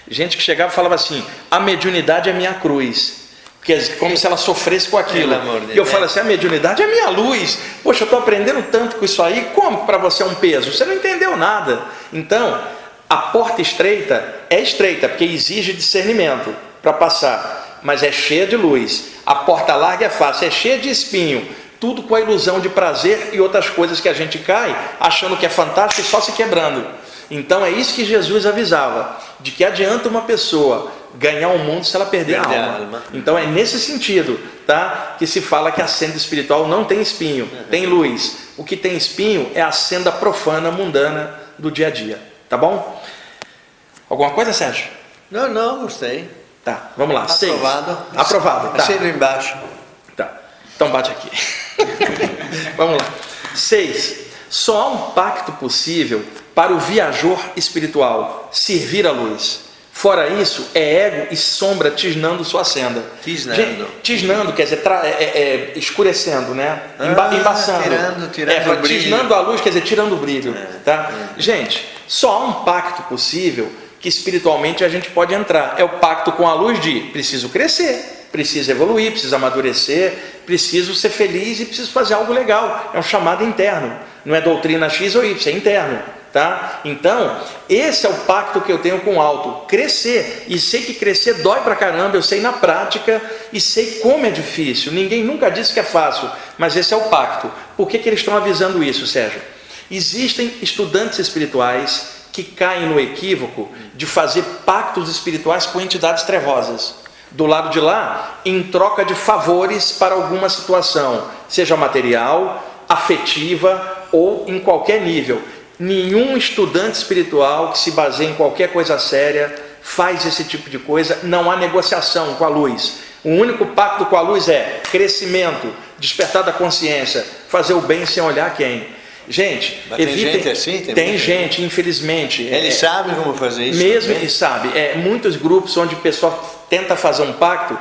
gente que chegava e falava assim, a mediunidade é minha cruz. Porque como se ela sofresse com aquilo. E eu falo assim, a mediunidade é minha luz. Poxa, eu estou aprendendo tanto com isso aí, como para você é um peso? Você não entendeu nada. Então, a porta estreita é estreita, porque exige discernimento para passar, mas é cheia de luz. A porta larga é fácil, é cheia de espinho. Tudo com a ilusão de prazer e outras coisas que a gente cai, achando que é fantástico e só se quebrando. Então é isso que Jesus avisava, de que adianta uma pessoa ganhar o mundo se ela perder a alma. Então é nesse sentido, tá, que se fala que a senda espiritual não tem espinho, tem luz. O que tem espinho é a senda profana, mundana do dia a dia, tá bom? Alguma coisa, Sérgio? Não, gostei. Tá, vamos lá. Aprovado. 6. Aprovado, tá. Assino embaixo. Tá, então bate aqui. Vamos lá. 6. Só há um pacto possível para o viajor espiritual, servir a luz. Fora isso, é ego e sombra tisnando sua senda. Tisnando quer dizer, escurecendo, né? Embaçando. Tirando o brilho. Tisnando a luz quer dizer, tirando o brilho. Tá? Gente, só há um pacto possível que espiritualmente a gente pode entrar. É o pacto com a luz de preciso crescer, preciso evoluir, preciso amadurecer, preciso ser feliz e preciso fazer algo legal. É um chamado interno. Não é doutrina X ou Y, é interno. Tá? Então, esse é o pacto que eu tenho com o alto, crescer, e sei que crescer dói pra caramba, eu sei na prática, e sei como é difícil, ninguém nunca disse que é fácil, mas esse é o pacto. Por que eles estão avisando isso, Sérgio? Existem estudantes espirituais que caem no equívoco de fazer pactos espirituais com entidades trevosas, do lado de lá, em troca de favores para alguma situação, seja material, afetiva ou em qualquer nível. Nenhum estudante espiritual que se baseia em qualquer coisa séria faz esse tipo de coisa, não há negociação com a luz. O único pacto com a luz é crescimento, despertar da consciência, fazer o bem sem olhar quem. Gente, mas evitem, tem gente assim? Tem gente, infelizmente. Eles sabem como fazer isso? Mesmo eles sabem. Muitos grupos onde o pessoal tenta fazer um pacto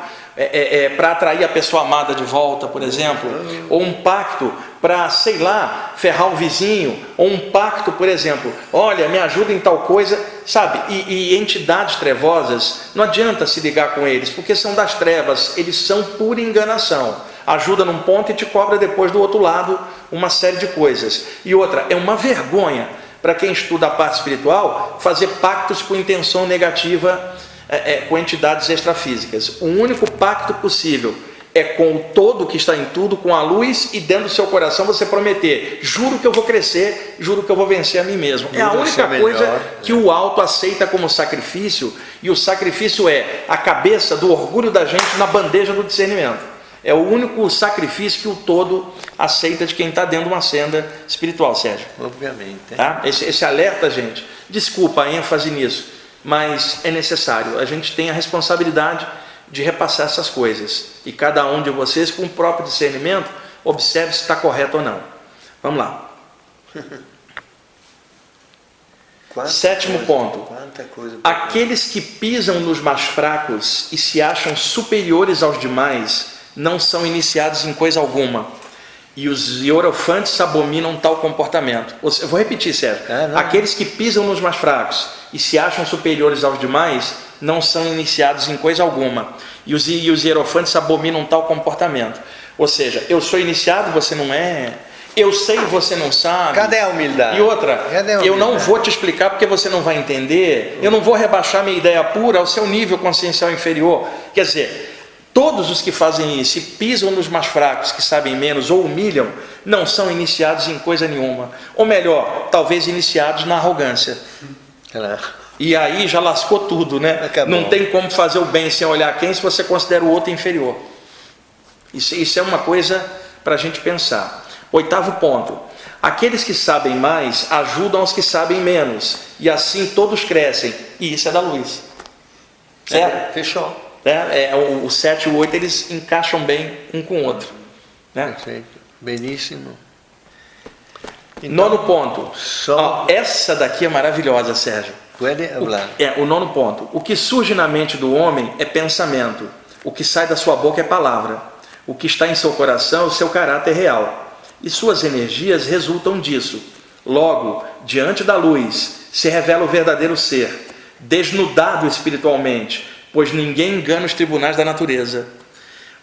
para atrair a pessoa amada de volta, por exemplo, ou um pacto para, sei lá, ferrar o vizinho, ou um pacto, por exemplo, olha, me ajuda em tal coisa, sabe? E entidades trevosas, não adianta se ligar com eles, porque são das trevas, eles são pura enganação. Ajuda num ponto e te cobra depois do outro lado uma série de coisas. E outra, é uma vergonha para quem estuda a parte espiritual fazer pactos com intenção negativa com entidades extrafísicas. O único pacto possível é com o todo que está em tudo, com a luz, e dentro do seu coração você prometer, juro que eu vou crescer, juro que eu vou vencer a mim mesmo. É a única coisa que o alto aceita como sacrifício, e o sacrifício é a cabeça do orgulho da gente na bandeja do discernimento. É o único sacrifício que o todo aceita de quem está dentro de uma senda espiritual, Sérgio. Obviamente. Tá? Esse alerta, gente, desculpa a ênfase nisso, mas é necessário. A gente tem a responsabilidade de repassar essas coisas. E cada um de vocês, com o próprio discernimento, observe se está correto ou não. Vamos lá. Sétimo ponto. Aqueles que pisam nos mais fracos e se acham superiores aos demais não são iniciados em coisa alguma. E os hierofantes abominam tal comportamento. Eu vou repetir, Sérgio. Aqueles que pisam nos mais fracos e se acham superiores aos demais não são iniciados em coisa alguma. E os hierofantes abominam tal comportamento. Ou seja, eu sou iniciado, você não é. Eu sei, você não sabe. Cadê a humildade? E outra, eu não vou te explicar porque você não vai entender. Eu não vou rebaixar minha ideia pura ao seu nível consciencial inferior. Quer dizer, todos os que fazem isso e pisam nos mais fracos, que sabem menos ou humilham, não são iniciados em coisa nenhuma. Ou melhor, talvez iniciados na arrogância. E aí já lascou tudo, né? Não tem como fazer o bem sem olhar quem, se você considera o outro inferior. Isso é uma coisa para a gente pensar. 8º ponto. Aqueles que sabem mais ajudam os que sabem menos, e assim todos crescem. E isso é da luz. Certo? Fechou. O 7 e o 8 eles encaixam bem um com o outro, né? Perfeito, belíssimo. Então, 9º ponto. Essa daqui é maravilhosa, Sérgio. O 9º ponto. O que surge na mente do homem é pensamento. O que sai da sua boca é palavra. O que está em seu coração é o seu caráter real. E suas energias resultam disso. Logo, diante da luz, se revela o verdadeiro ser, desnudado espiritualmente, pois ninguém engana os tribunais da natureza.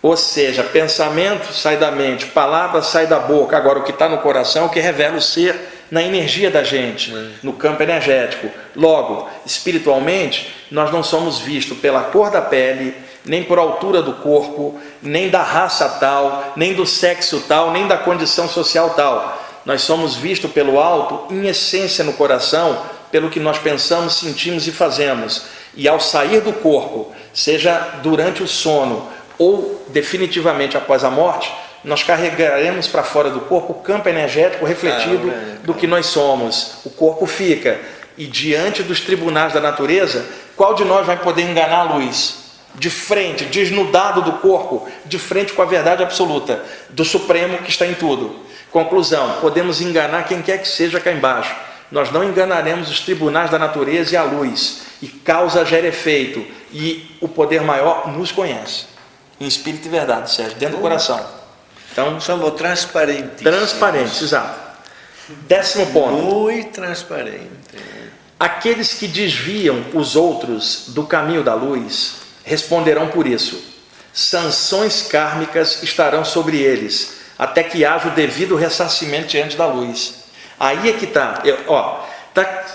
Ou seja, pensamento sai da mente, palavra sai da boca. Agora, o que está no coração é o que revela o ser na energia da gente, no campo energético. Logo, espiritualmente, nós não somos vistos pela cor da pele, nem por altura do corpo, nem da raça tal, nem do sexo tal, nem da condição social tal. Nós somos vistos pelo alto, em essência no coração, pelo que nós pensamos, sentimos e fazemos. E ao sair do corpo, seja durante o sono ou definitivamente após a morte, nós carregaremos para fora do corpo o campo energético refletido do que nós somos. O corpo fica. E diante dos tribunais da natureza, qual de nós vai poder enganar a luz? De frente, desnudado do corpo, de frente com a verdade absoluta do Supremo que está em tudo. Conclusão, podemos enganar quem quer que seja cá embaixo. Nós não enganaremos os tribunais da natureza e a luz. e causa gera efeito, e o poder maior nos conhece, em espírito e verdade, Sérgio, dentro do coração. Então, somos transparentes. Transparentes, exato. 10º ponto. Muito transparente. Aqueles que desviam os outros do caminho da luz responderão por isso. Sanções kármicas estarão sobre eles, até que haja o devido ressarcimento diante da luz. Aí é que está.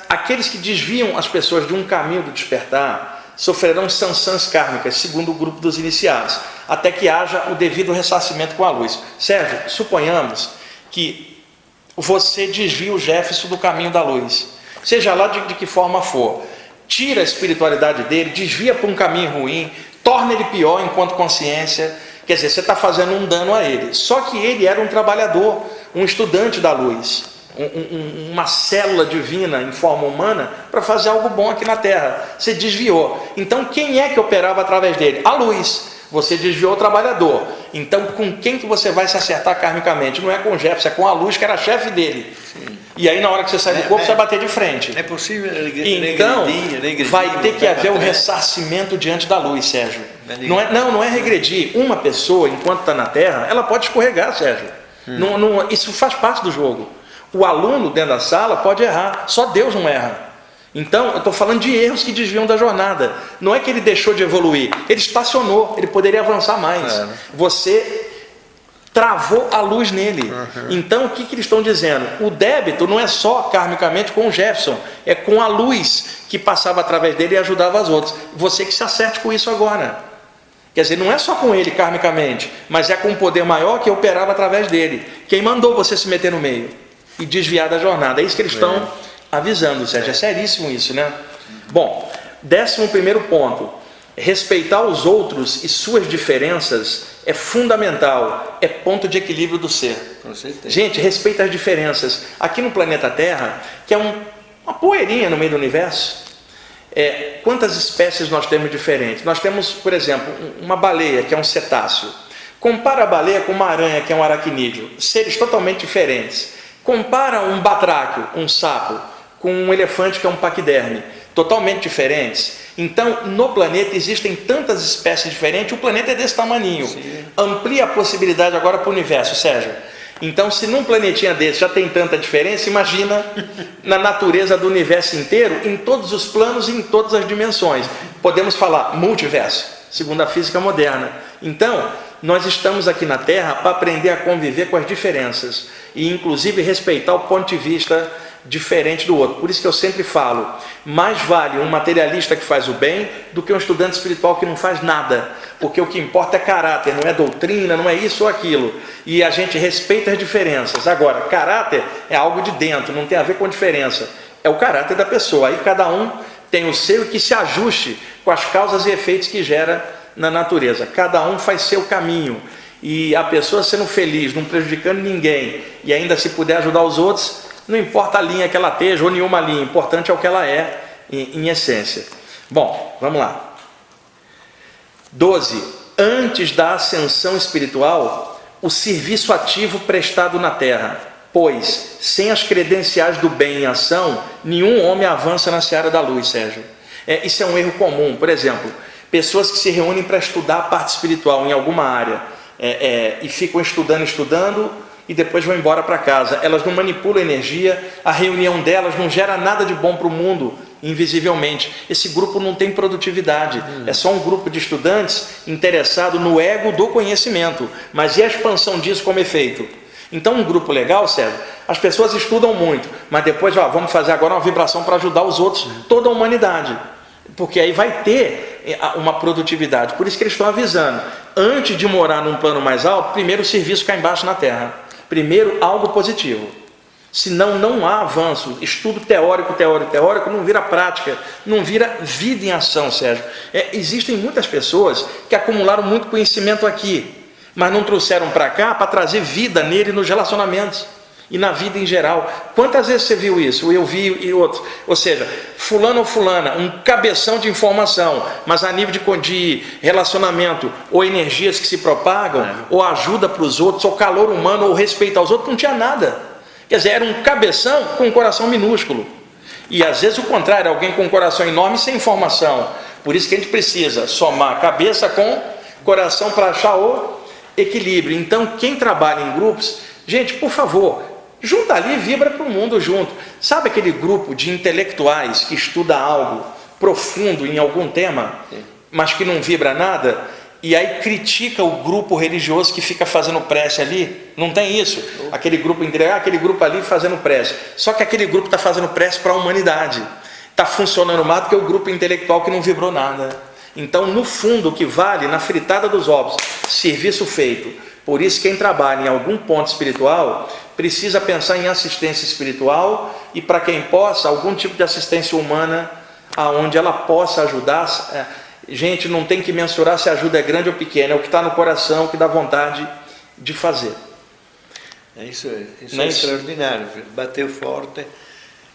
Aqueles que desviam as pessoas de um caminho do despertar sofrerão sanções kármicas, segundo o grupo dos iniciados, até que haja o devido ressarcimento com a luz. Sérgio, suponhamos que você desvia o Jefferson do caminho da luz, seja lá de que forma for, tira a espiritualidade dele, desvia para um caminho ruim, torna ele pior enquanto consciência, quer dizer, você está fazendo um dano a ele. Só que ele era um trabalhador, um estudante da luz, uma célula divina em forma humana para fazer algo bom aqui na Terra. Você desviou. Então quem é que operava através dele? A luz. Você desviou o trabalhador. Então com quem que você vai se acertar karmicamente? Não é com o Jefferson, é com a luz, que era chefe dele. Sim. E aí na hora que você sai do corpo, você vai bater de frente. É possível então vai ter que haver um ressarcimento diante da luz, Sérgio. Não é regredir. Uma pessoa, enquanto está na Terra, ela pode escorregar, Sérgio. Isso faz parte do jogo. O aluno dentro da sala pode errar, só Deus não erra. Então, eu estou falando de erros que desviam da jornada. Não é que ele deixou de evoluir, ele estacionou, ele poderia avançar mais. Você travou a luz nele. Então, o que eles estão dizendo? O débito não é só karmicamente com o Jefferson, é com a luz que passava através dele e ajudava as outras. Você que se acerte com isso agora. Quer dizer, não é só com ele karmicamente, mas é com um poder maior que operava através dele. Quem mandou você se meter no meio e desviar da jornada? É isso que eles estão avisando, Sérgio. É seríssimo isso, né? Bom, 11º ponto. Respeitar os outros e suas diferenças é fundamental, é ponto de equilíbrio do ser. Com certeza. Gente, respeita as diferenças. Aqui no planeta Terra, que é uma poeirinha no meio do universo, quantas espécies nós temos diferentes? Nós temos, por exemplo, uma baleia, que é um cetáceo. Compara a baleia com uma aranha, que é um aracnídeo. Seres totalmente diferentes. Compara um batráquio, um sapo, com um elefante, que é um paquiderme. Totalmente diferentes. Então, no planeta existem tantas espécies diferentes, o planeta é desse tamaninho. Sim. Amplia a possibilidade agora para o universo, Sérgio. Então, se num planetinha desse já tem tanta diferença, imagina na natureza do universo inteiro, em todos os planos e em todas as dimensões. Podemos falar multiverso, segundo a física moderna. Então, nós estamos aqui na Terra para aprender a conviver com as diferenças e, inclusive, respeitar o ponto de vista diferente do outro. Por isso que eu sempre falo, mais vale um materialista que faz o bem do que um estudante espiritual que não faz nada, porque o que importa é caráter, não é doutrina, não é isso ou aquilo, e a gente respeita as diferenças. Agora, caráter é algo de dentro, não tem a ver com diferença, é o caráter da pessoa. Aí cada um tem o seu, que se ajuste com as causas e efeitos que gera na natureza. Cada um faz seu caminho, e a pessoa sendo feliz, não prejudicando ninguém, e ainda se puder ajudar os outros, não importa a linha que ela esteja ou nenhuma linha, o importante é o que ela é em essência. Bom, vamos lá. 12. Antes da ascensão espiritual, o serviço ativo prestado na Terra, pois, sem as credenciais do bem em ação, nenhum homem avança na seara da luz, Sérgio. Isso é um erro comum. Por exemplo, pessoas que se reúnem para estudar a parte espiritual em alguma área, e ficam estudando, e depois vão embora para casa. Elas não manipulam a energia, a reunião delas não gera nada de bom para o mundo, invisivelmente. Esse grupo não tem produtividade, é só um grupo de estudantes interessado no ego do conhecimento, mas e a expansão disso como efeito? Então, um grupo legal, Sérgio, as pessoas estudam muito, mas depois vamos fazer agora uma vibração para ajudar os outros, toda a humanidade, porque aí vai ter uma produtividade. Por isso que eles estão avisando, antes de morar num plano mais alto, primeiro o serviço cá embaixo na Terra. Primeiro, algo positivo. Senão, não há avanço. Estudo teórico não vira prática, não vira vida em ação, Sérgio. Existem muitas pessoas que acumularam muito conhecimento aqui, mas não trouxeram para cá para trazer vida nele nos relacionamentos e na vida em geral. Quantas vezes você viu isso? Eu vi e outros. Ou seja, fulano ou fulana, um cabeção de informação, mas a nível de relacionamento, ou energias que se propagam, ou ajuda para os outros, ou calor humano, ou respeito aos outros, não tinha nada. Quer dizer, era um cabeção com um coração minúsculo. E às vezes o contrário, alguém com um coração enorme sem informação. Por isso que a gente precisa somar cabeça com coração para achar o equilíbrio. Então, quem trabalha em grupos, gente, por favor, junta ali e vibra para o mundo junto. Sabe aquele grupo de intelectuais que estuda algo profundo em algum tema, mas que não vibra nada, e aí critica o grupo religioso que fica fazendo prece ali? Não tem isso? Aquele grupo aquele grupo ali fazendo prece. Só que aquele grupo está fazendo prece para a humanidade. Está funcionando mais do que o grupo intelectual que não vibrou nada. Então, no fundo, o que vale, na fritada dos ovos, serviço feito. Por isso, quem trabalha em algum ponto espiritual precisa pensar em assistência espiritual e, para quem possa, algum tipo de assistência humana aonde ela possa ajudar. Gente, não tem que mensurar se a ajuda é grande ou pequena, é o que está no coração, o que dá vontade de fazer. Isso é extraordinário, bateu forte.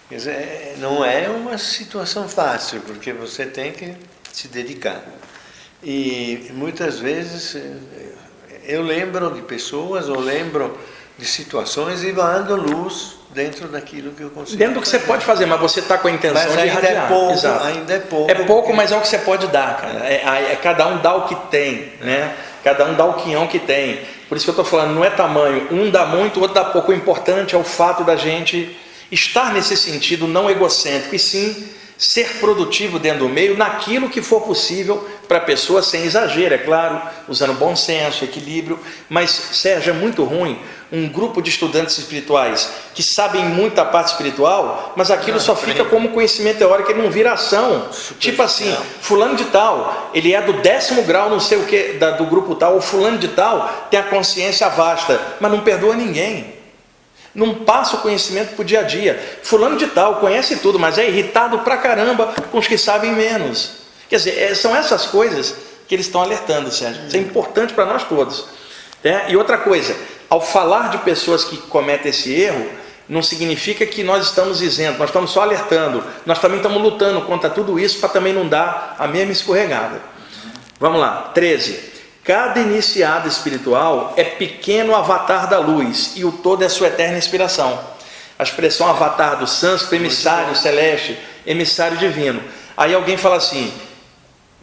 Quer dizer, não é uma situação fácil, porque você tem que se dedicar. E muitas vezes eu lembro de pessoas, ou lembro de situações e dando luz dentro daquilo que eu consigo. Dentro do que você pode fazer, mas você está com a intenção de irradiar. É pouco, exato. Ainda é pouco. É pouco, mas é o que você pode dar, cara. Cada um dá o que tem, né? Cada um dá o quinhão que tem. Por isso que eu estou falando, não é tamanho. Um dá muito, o outro dá pouco. O importante é o fato da gente estar nesse sentido não egocêntrico, e sim ser produtivo dentro do meio, naquilo que for possível para a pessoa, sem exagero, é claro, usando bom senso, equilíbrio. Mas, Sérgio, é muito ruim um grupo de estudantes espirituais que sabem muito a parte espiritual, mas aquilo só fica como conhecimento teórico, ele não vira ação. Tipo assim, fulano de tal, ele é do 10º grau, não sei o que, do grupo tal, ou fulano de tal tem a consciência vasta, mas não perdoa ninguém. Não passa o conhecimento para o dia a dia. Fulano de tal conhece tudo, mas é irritado pra caramba com os que sabem menos. Quer dizer, são essas coisas que eles estão alertando, Sérgio. Isso é importante para nós todos. E outra coisa, ao falar de pessoas que cometem esse erro, não significa que nós estamos isentos, nós estamos só alertando. Nós também estamos lutando contra tudo isso para também não dar a mesma escorregada. Vamos lá, 13. Cada iniciado espiritual é pequeno avatar da luz, e o todo é sua eterna inspiração. A expressão avatar do sânscrito, emissário celeste, emissário divino. Aí alguém fala assim,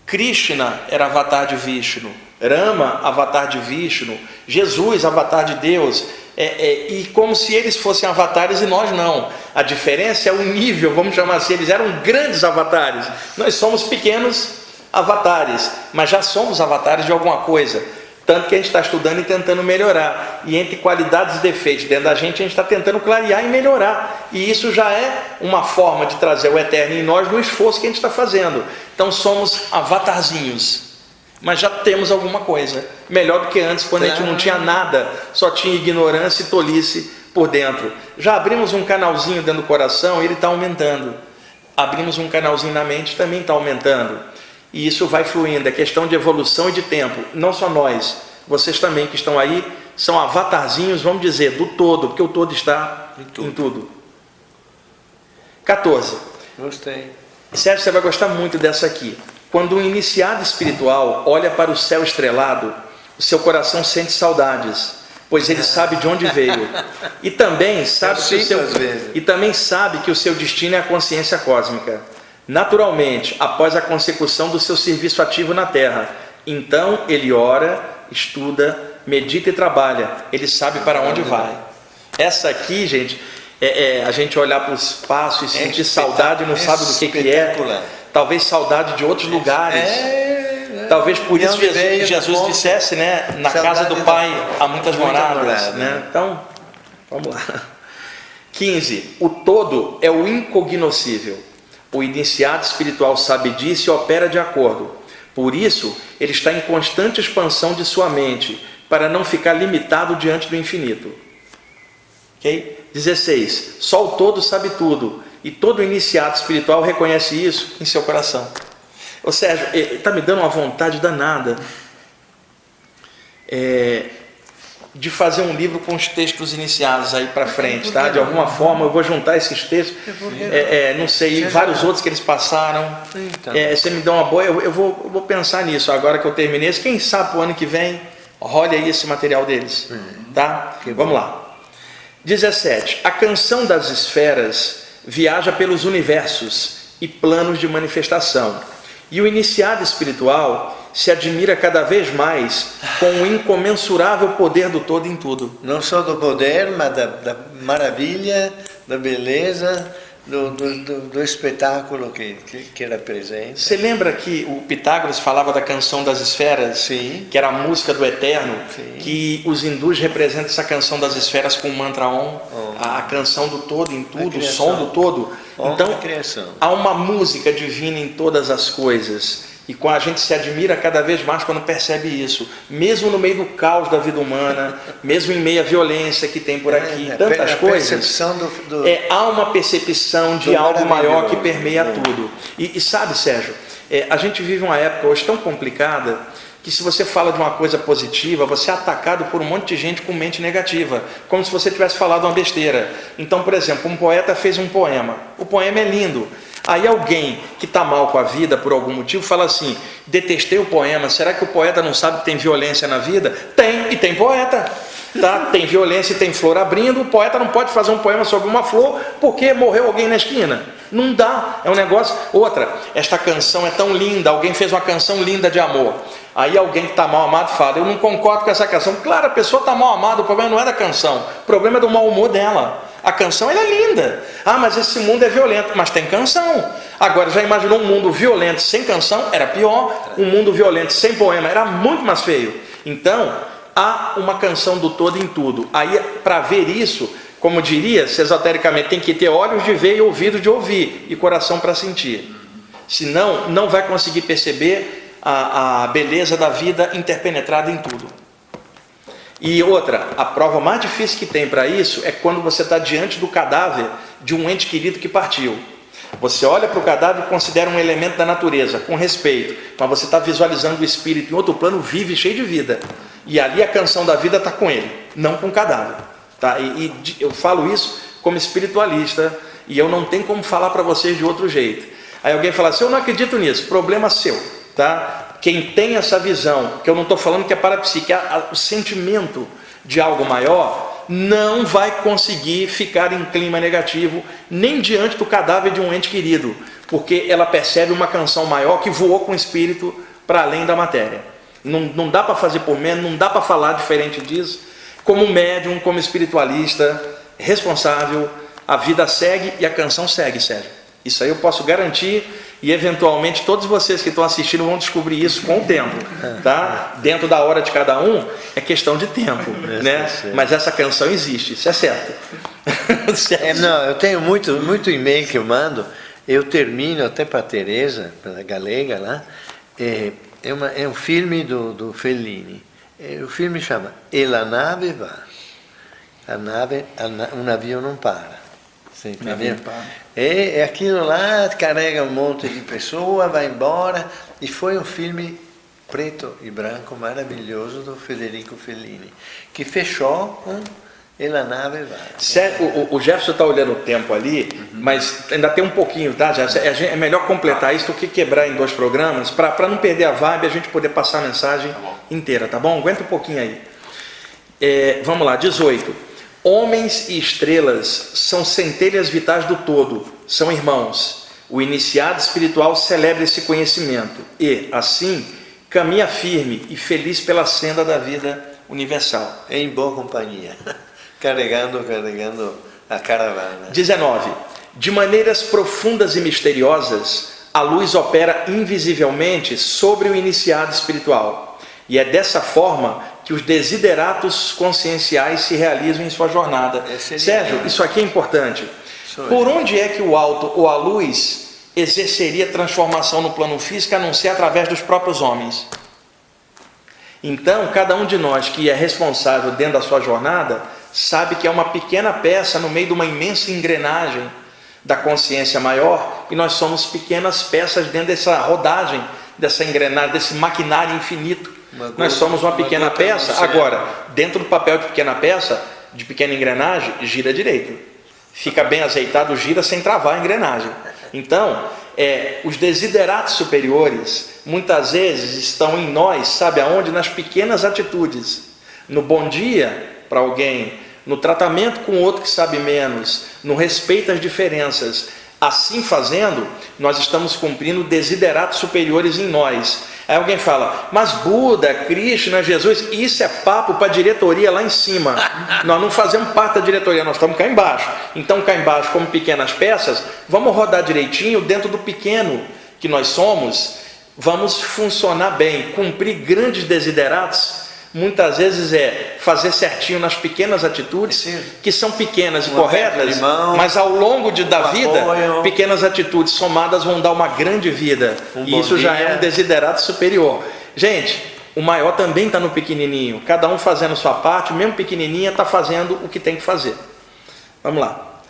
Krishna era avatar de Vishnu, Rama, avatar de Vishnu, Jesus, avatar de Deus, e como se eles fossem avatares e nós não. A diferença é o nível, vamos chamar assim, eles eram grandes avatares, nós somos pequenos avatares, mas já somos avatares de alguma coisa, tanto que a gente está estudando e tentando melhorar, e entre qualidades e defeitos dentro da gente, a gente está tentando clarear e melhorar, e isso já é uma forma de trazer o eterno em nós no esforço que a gente está fazendo. Então somos avatarzinhos, mas já temos alguma coisa, melhor do que antes, quando a gente não tinha nada, só tinha ignorância e tolice por dentro. Já abrimos um canalzinho dentro do coração e ele está aumentando, abrimos um canalzinho na mente, também está aumentando. E isso vai fluindo, é questão de evolução e de tempo. Não só nós, vocês também que estão aí, são avatarzinhos, vamos dizer, do todo, porque o todo está em tudo. 14. Gostei. Sérgio, você vai gostar muito dessa aqui. Quando um iniciado espiritual olha para o céu estrelado, o seu coração sente saudades, pois ele sabe de onde veio. E também sabe que o seu destino é a consciência cósmica. Naturalmente, após a consecução do seu serviço ativo na Terra, então ele ora, estuda, medita e trabalha. Ele sabe para onde vai. Essa aqui, gente, a gente olhar para o espaço e sentir saudade e não sabe do que é. Talvez saudade de outros lugares. Talvez por isso Jesus dissesse, né, na casa do Pai há muitas moradas, né? Então, vamos lá. 15. O todo é o incognoscível. O iniciado espiritual sabe disso e opera de acordo. Por isso, ele está em constante expansão de sua mente, para não ficar limitado diante do infinito. Okay? 16. Só o todo sabe tudo, e todo iniciado espiritual reconhece isso em seu coração. Ô Sérgio, está me dando uma vontade danada de fazer um livro com os textos iniciados aí para frente, tá? De alguma forma eu vou juntar esses textos, não sei, vários outros que eles passaram. Você me dá uma boa, eu vou pensar nisso agora que eu terminei. Quem sabe para o ano que vem, role aí esse material deles, tá? Vamos lá. 17. A canção das esferas viaja pelos universos e planos de manifestação. E o iniciado espiritual se admira cada vez mais com o incomensurável poder do todo em tudo. Não só do poder, mas da maravilha, da beleza, do espetáculo que representa. Você lembra que o Pitágoras falava da canção das esferas? Sim. Que era a música do Eterno? Sim. Que os hindus representam essa canção das esferas com o mantra Om, a canção do todo em tudo, o som do todo. Então, há uma música divina em todas as coisas. E a gente se admira cada vez mais quando percebe isso, mesmo no meio do caos da vida humana, mesmo em meio à violência que tem por aqui, tantas coisas. Há uma percepção de algo maior que permeia tudo. E sabe, Sérgio, a gente vive uma época hoje tão complicada que se você fala de uma coisa positiva, você é atacado por um monte de gente com mente negativa, como se você tivesse falado uma besteira. Então, por exemplo, um poeta fez um poema, o poema é lindo. Aí alguém que está mal com a vida por algum motivo fala assim: detestei o poema, será que o poeta não sabe que tem violência na vida? Tem, e tem poeta, tá? Tem violência e tem flor abrindo. O poeta não pode fazer um poema sobre uma flor porque morreu alguém na esquina. Não dá, é um negócio. Outra, esta canção é tão linda, alguém fez uma canção linda de amor. Aí alguém que está mal amado fala: eu não concordo com essa canção. Claro, a pessoa está mal amada, o problema não é da canção, o problema é do mau humor dela. A canção ela é linda. Ah, mas esse mundo é violento, mas tem canção. Agora, já imaginou um mundo violento sem canção? Era pior. Um mundo violento sem poema era muito mais feio. Então, há uma canção do todo em tudo. Aí, para ver isso, como diria-se esotericamente, tem que ter olhos de ver e ouvido de ouvir, e coração para sentir. Senão, não vai conseguir perceber a beleza da vida interpenetrada em tudo. E outra, a prova mais difícil que tem para isso é quando você está diante do cadáver de um ente querido que partiu. Você olha para o cadáver e considera um elemento da natureza, com respeito, mas você está visualizando o espírito em outro plano, vivo e cheio de vida. E ali a canção da vida está com ele, não com o cadáver. Tá? E eu falo isso como espiritualista, e eu não tenho como falar para vocês de outro jeito. Aí alguém fala assim: eu não acredito nisso, problema seu. Tá? Quem tem essa visão, que eu não estou falando que é parapsíquico, o sentimento de algo maior, não vai conseguir ficar em clima negativo, nem diante do cadáver de um ente querido, porque ela percebe uma canção maior que voou com o espírito para além da matéria. Não dá para fazer por menos, não dá para falar diferente disso. Como médium, como espiritualista, responsável, a vida segue e a canção segue, Sérgio. Isso aí eu posso garantir. E eventualmente todos vocês que estão assistindo vão descobrir isso com o tempo, tá? Dentro da hora de cada um é questão de tempo, né? Mas essa canção existe, isso é certo. Não, eu tenho muito e-mail que eu mando. Eu termino até para a Teresa, para a galega lá. É um filme do Fellini. O filme chama E la nave va. Um navio não para. É aquilo lá, carrega um monte de pessoas, vai embora. E foi um filme preto e branco maravilhoso do Federico Fellini, que fechou com E la nave va. O Jefferson está olhando o tempo ali, mas ainda tem um pouquinho, tá? É melhor completar isso do que quebrar em 2 programas, para não perder a vibe e a gente poder passar a mensagem inteira, tá bom? Aguenta um pouquinho aí. Vamos lá, 18. Homens e estrelas são centelhas vitais do todo, são irmãos. O iniciado espiritual celebra esse conhecimento e, assim, caminha firme e feliz pela senda da vida universal. Em boa companhia, carregando a caravana. 19. De maneiras profundas e misteriosas, a luz opera invisivelmente sobre o iniciado espiritual. E é dessa forma que os desideratos conscienciais se realizam em sua jornada. Sérgio, isso aqui é importante. Por onde é que o alto ou a luz exerceria transformação no plano físico, a não ser através dos próprios homens? Então, cada um de nós que é responsável dentro da sua jornada, sabe que é uma pequena peça no meio de uma imensa engrenagem da consciência maior, e nós somos pequenas peças dentro dessa rodagem, dessa engrenagem, desse maquinário infinito. Nós somos uma pequena peça. Agora, dentro do papel de pequena peça, de pequena engrenagem, gira direito. Fica bem azeitado, gira sem travar a engrenagem. Então, os desideratos superiores, muitas vezes, estão em nós, sabe aonde? Nas pequenas atitudes. No bom dia para alguém, no tratamento com o outro que sabe menos, no respeito às diferenças, assim fazendo, nós estamos cumprindo desideratos superiores em nós. Aí alguém fala, mas Buda, Krishna, Jesus, isso é papo para a diretoria lá em cima. Nós não fazemos parte da diretoria, nós estamos cá embaixo. Então cá embaixo, como pequenas peças, vamos rodar direitinho dentro do pequeno que nós somos, vamos funcionar bem, cumprir grandes desideratos. Muitas vezes é fazer certinho nas pequenas atitudes, sim, que são pequenas e corretas, mas ao longo da vida, pequenas atitudes somadas vão dar uma grande vida. E isso já é um desiderato superior. Gente, o maior também está no pequenininho. Cada um fazendo sua parte, mesmo pequenininha está fazendo o que tem que fazer. Vamos lá.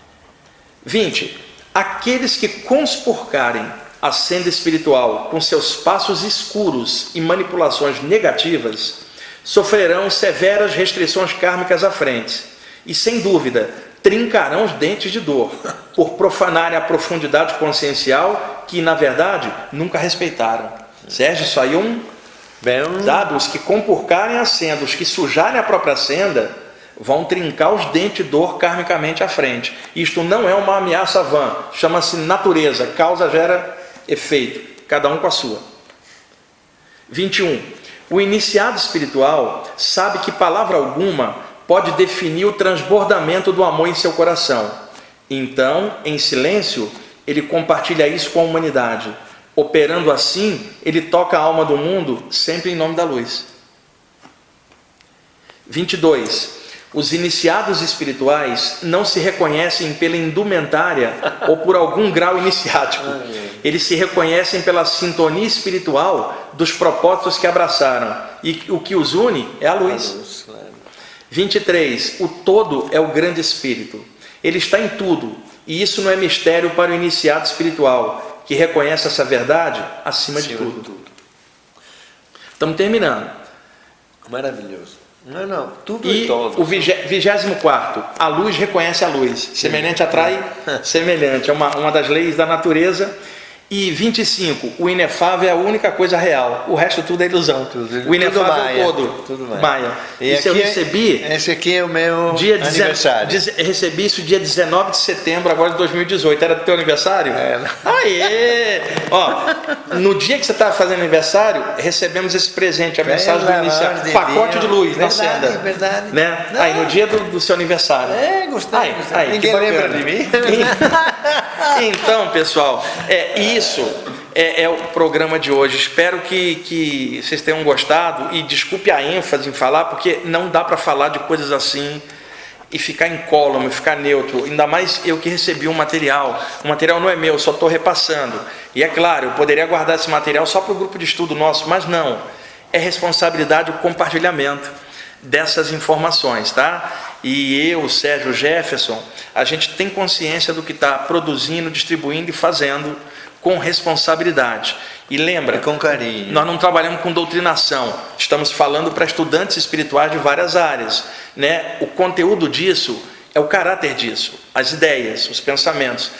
20. Aqueles que conspurcarem a senda espiritual com seus passos escuros e manipulações negativas, sofrerão severas restrições kármicas à frente e, sem dúvida, trincarão os dentes de dor por profanarem a profundidade consciencial que, na verdade, nunca respeitaram. Sérgio, isso aí sabe, os que compurcarem a senda, os que sujarem a própria senda, vão trincar os dentes de dor karmicamente à frente. Isto não é uma ameaça vã, chama-se natureza, causa gera efeito, cada um com a sua. 21. O iniciado espiritual sabe que palavra alguma pode definir o transbordamento do amor em seu coração. Então, em silêncio, ele compartilha isso com a humanidade. Operando assim, ele toca a alma do mundo sempre em nome da luz. 22. Os iniciados espirituais não se reconhecem pela indumentária ou por algum grau iniciático. Eles se reconhecem pela sintonia espiritual dos propósitos que abraçaram. E o que os une é a luz. 23. O todo é o grande espírito. Ele está em tudo. E isso não é mistério para o iniciado espiritual, que reconhece essa verdade acima de tudo. Estamos terminando. Maravilhoso. Não, tudo e todo. O 24º, a luz reconhece a luz. Semelhante atrai semelhante. É uma das leis da natureza. E 25, o inefável é a única coisa real. O resto tudo é ilusão. O inefável é o todo. Tudo maia. Isso eu recebi. Esse aqui é o meu aniversário. Recebi isso dia 19 de setembro agora de 2018. Era do teu aniversário? Era. Aê! Ó, no dia que você estava fazendo aniversário, recebemos esse presente, a mensagem do inicial. Pacote de luz na senda. Verdade. Né? Aí no dia do seu aniversário. Gostei. Ninguém lembra de mim. Então, pessoal, isso é o programa de hoje. Espero que vocês tenham gostado e desculpe a ênfase em falar, porque não dá para falar de coisas assim e ficar incólume, ficar neutro, ainda mais eu que recebi o material não é meu, só estou repassando, e é claro, eu poderia guardar esse material só para o grupo de estudo nosso, mas não, é responsabilidade o compartilhamento dessas informações, tá? E eu, Sérgio, Jefferson, a gente tem consciência do que está produzindo, distribuindo e fazendo com responsabilidade. E lembra, com carinho. Nós não trabalhamos com doutrinação, estamos falando para estudantes espirituais de várias áreas, né? O conteúdo disso é o caráter disso, as ideias, os pensamentos.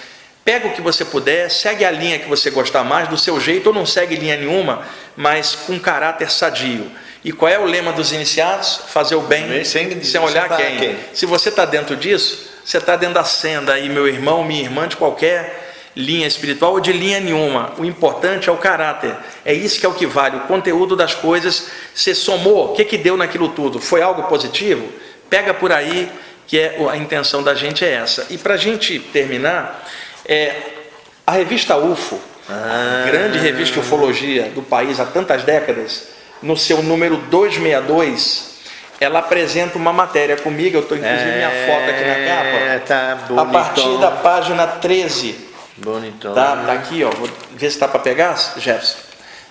Pega o que você puder, segue a linha que você gostar mais, do seu jeito, ou não segue linha nenhuma, mas com caráter sadio. E qual é o lema dos iniciados? Fazer o bem sem olhar quem. Se você está dentro disso, você está dentro da senda aí, meu irmão, minha irmã, de qualquer linha espiritual ou de linha nenhuma. O importante é o caráter. É isso que é o que vale. O conteúdo das coisas, você somou, o que deu naquilo tudo? Foi algo positivo? Pega por aí, que a intenção da gente é essa. E para a gente terminar, a revista UFO, a grande revista de ufologia do país há tantas décadas, no seu número 262, ela apresenta uma matéria comigo, eu estou inclusive minha foto aqui na capa, tá bonitão. A partir da página 13. Bonitão. Tá aqui, ó, vou ver se está para pegar, Jefferson.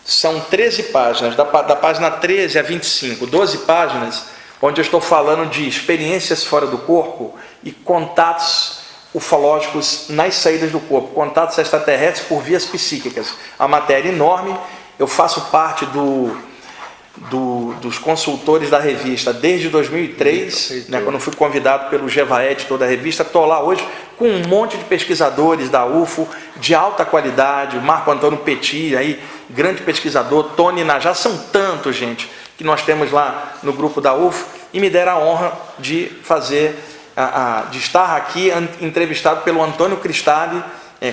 São 13 páginas, da página 13 a 25, 12 páginas, onde eu estou falando de experiências fora do corpo e contatos ufológicos nas saídas do corpo, contatos extraterrestres por vias psíquicas. A matéria é enorme, eu faço parte dos consultores da revista desde 2003, né, quando fui convidado pelo Geva, editor da revista. Estou lá hoje com um monte de pesquisadores da UFO de alta qualidade, Marco Antônio Petit, aí, grande pesquisador, Tony Najá, são tantos, gente, que nós temos lá no grupo da UFO, e me deram a honra de de estar aqui entrevistado pelo Antônio Cristalli,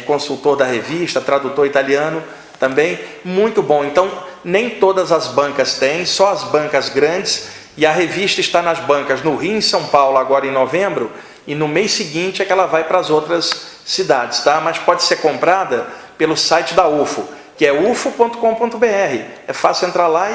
consultor da revista, tradutor italiano também, muito bom. Então, nem todas as bancas têm, só as bancas grandes, e a revista está nas bancas no Rio e em São Paulo agora em novembro, e no mês seguinte é que ela vai para as outras cidades, tá? Mas pode ser comprada pelo site da UFO, que é ufo.com.br, é fácil entrar lá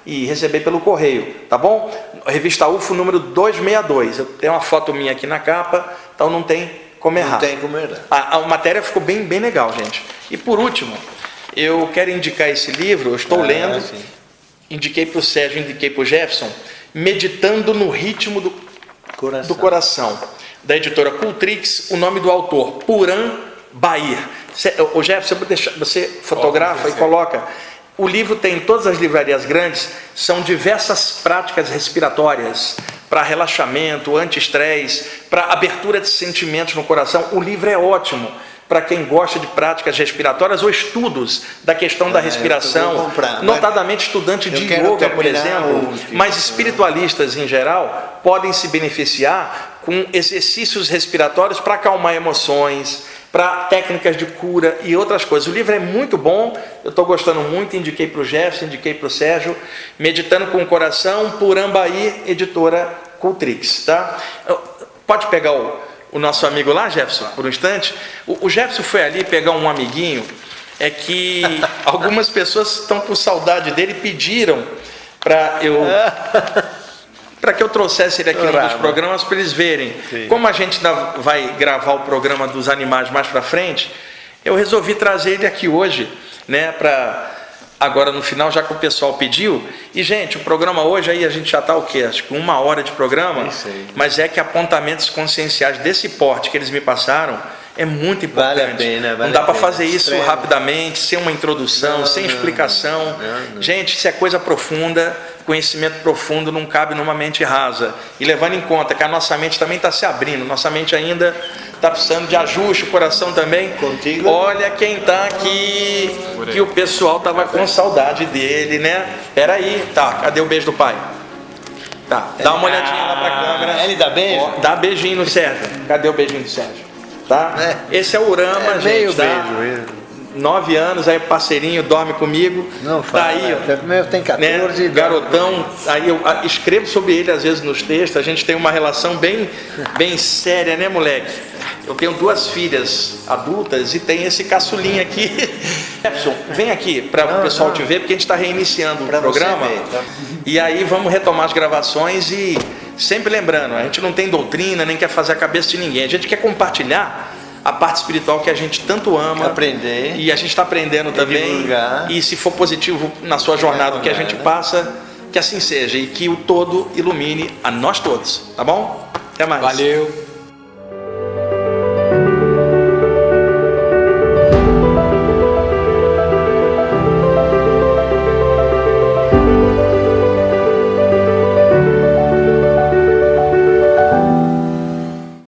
e receber pelo correio, tá bom? Revista UFO número 262, eu tenho uma foto minha aqui na capa, então não tem como errar. Não tem como errar. A matéria ficou bem legal, gente. E por último, eu quero indicar esse livro, eu estou lendo, sim. Indiquei para o Sérgio, indiquei para o Jefferson, Meditando no Ritmo do Coração, da editora Cultrix, o nome do autor, Puran Bahir. O Jefferson, você fotografa e coloca. O livro tem em todas as livrarias grandes, são diversas práticas respiratórias para relaxamento, anti-estresse, para abertura de sentimentos no coração. O livro é ótimo para quem gosta de práticas respiratórias ou estudos da questão da respiração, notadamente estudante de yoga, por exemplo, mas espiritualistas em geral podem se beneficiar com exercícios respiratórios para acalmar emoções, para técnicas de cura e outras coisas. O livro é muito bom, eu estou gostando muito, indiquei para o Jefferson, indiquei para o Sérgio, Meditando com o Coração, Puran Bahir, editora Cultrix, tá? Pode pegar o nosso amigo lá, Jefferson, por um instante? O Jefferson foi ali pegar um amiguinho, é que algumas pessoas estão com saudade dele e pediram para que eu trouxesse ele aqui num dos programas para eles verem. Sim. Como a gente ainda vai gravar o programa dos animais mais para frente, eu resolvi trazer ele aqui hoje, né, agora no final, já que o pessoal pediu. E, gente, o programa hoje aí a gente já está o quê? Acho que 1 hora de programa, mas é que apontamentos conscienciais desse porte que eles me passaram é muito importante. Vale a pena, não dá para fazer isso rapidamente, sem uma introdução, sem explicação. Não. Gente, isso é coisa profunda, conhecimento profundo não cabe numa mente rasa. E levando em conta que a nossa mente também está se abrindo, nossa mente ainda está precisando de ajuste, o coração também. Contigo? Olha quem está aqui, que o pessoal estava com saudade dele, né? Peraí, tá, cadê o beijo do pai? Tá, dá uma olhadinha lá para a câmera. Ele dá beijo? Dá beijinho no Sérgio. Cadê o beijinho do Sérgio? Tá? Esse é o Urama, gente. Meio tá? beijo. 9 anos, aí parceirinho, dorme comigo. Não fala, tá aí, meu tem 14, né? Garotão, aí eu escrevo sobre ele às vezes nos textos, a gente tem uma relação bem séria, né, moleque? Eu tenho 2 filhas adultas e tem esse caçulinha aqui. Jefferson, vem aqui para o pessoal te ver, porque a gente está reiniciando o programa. Ver, tá? E aí vamos retomar as gravações e sempre lembrando, a gente não tem doutrina, nem quer fazer a cabeça de ninguém, a gente quer compartilhar a parte espiritual que a gente tanto ama, aprender, e a gente está aprendendo também, divulgar, e se for positivo na sua jornada o que a gente passa, que assim seja, e que o todo ilumine a nós todos, tá bom? Até mais. Valeu.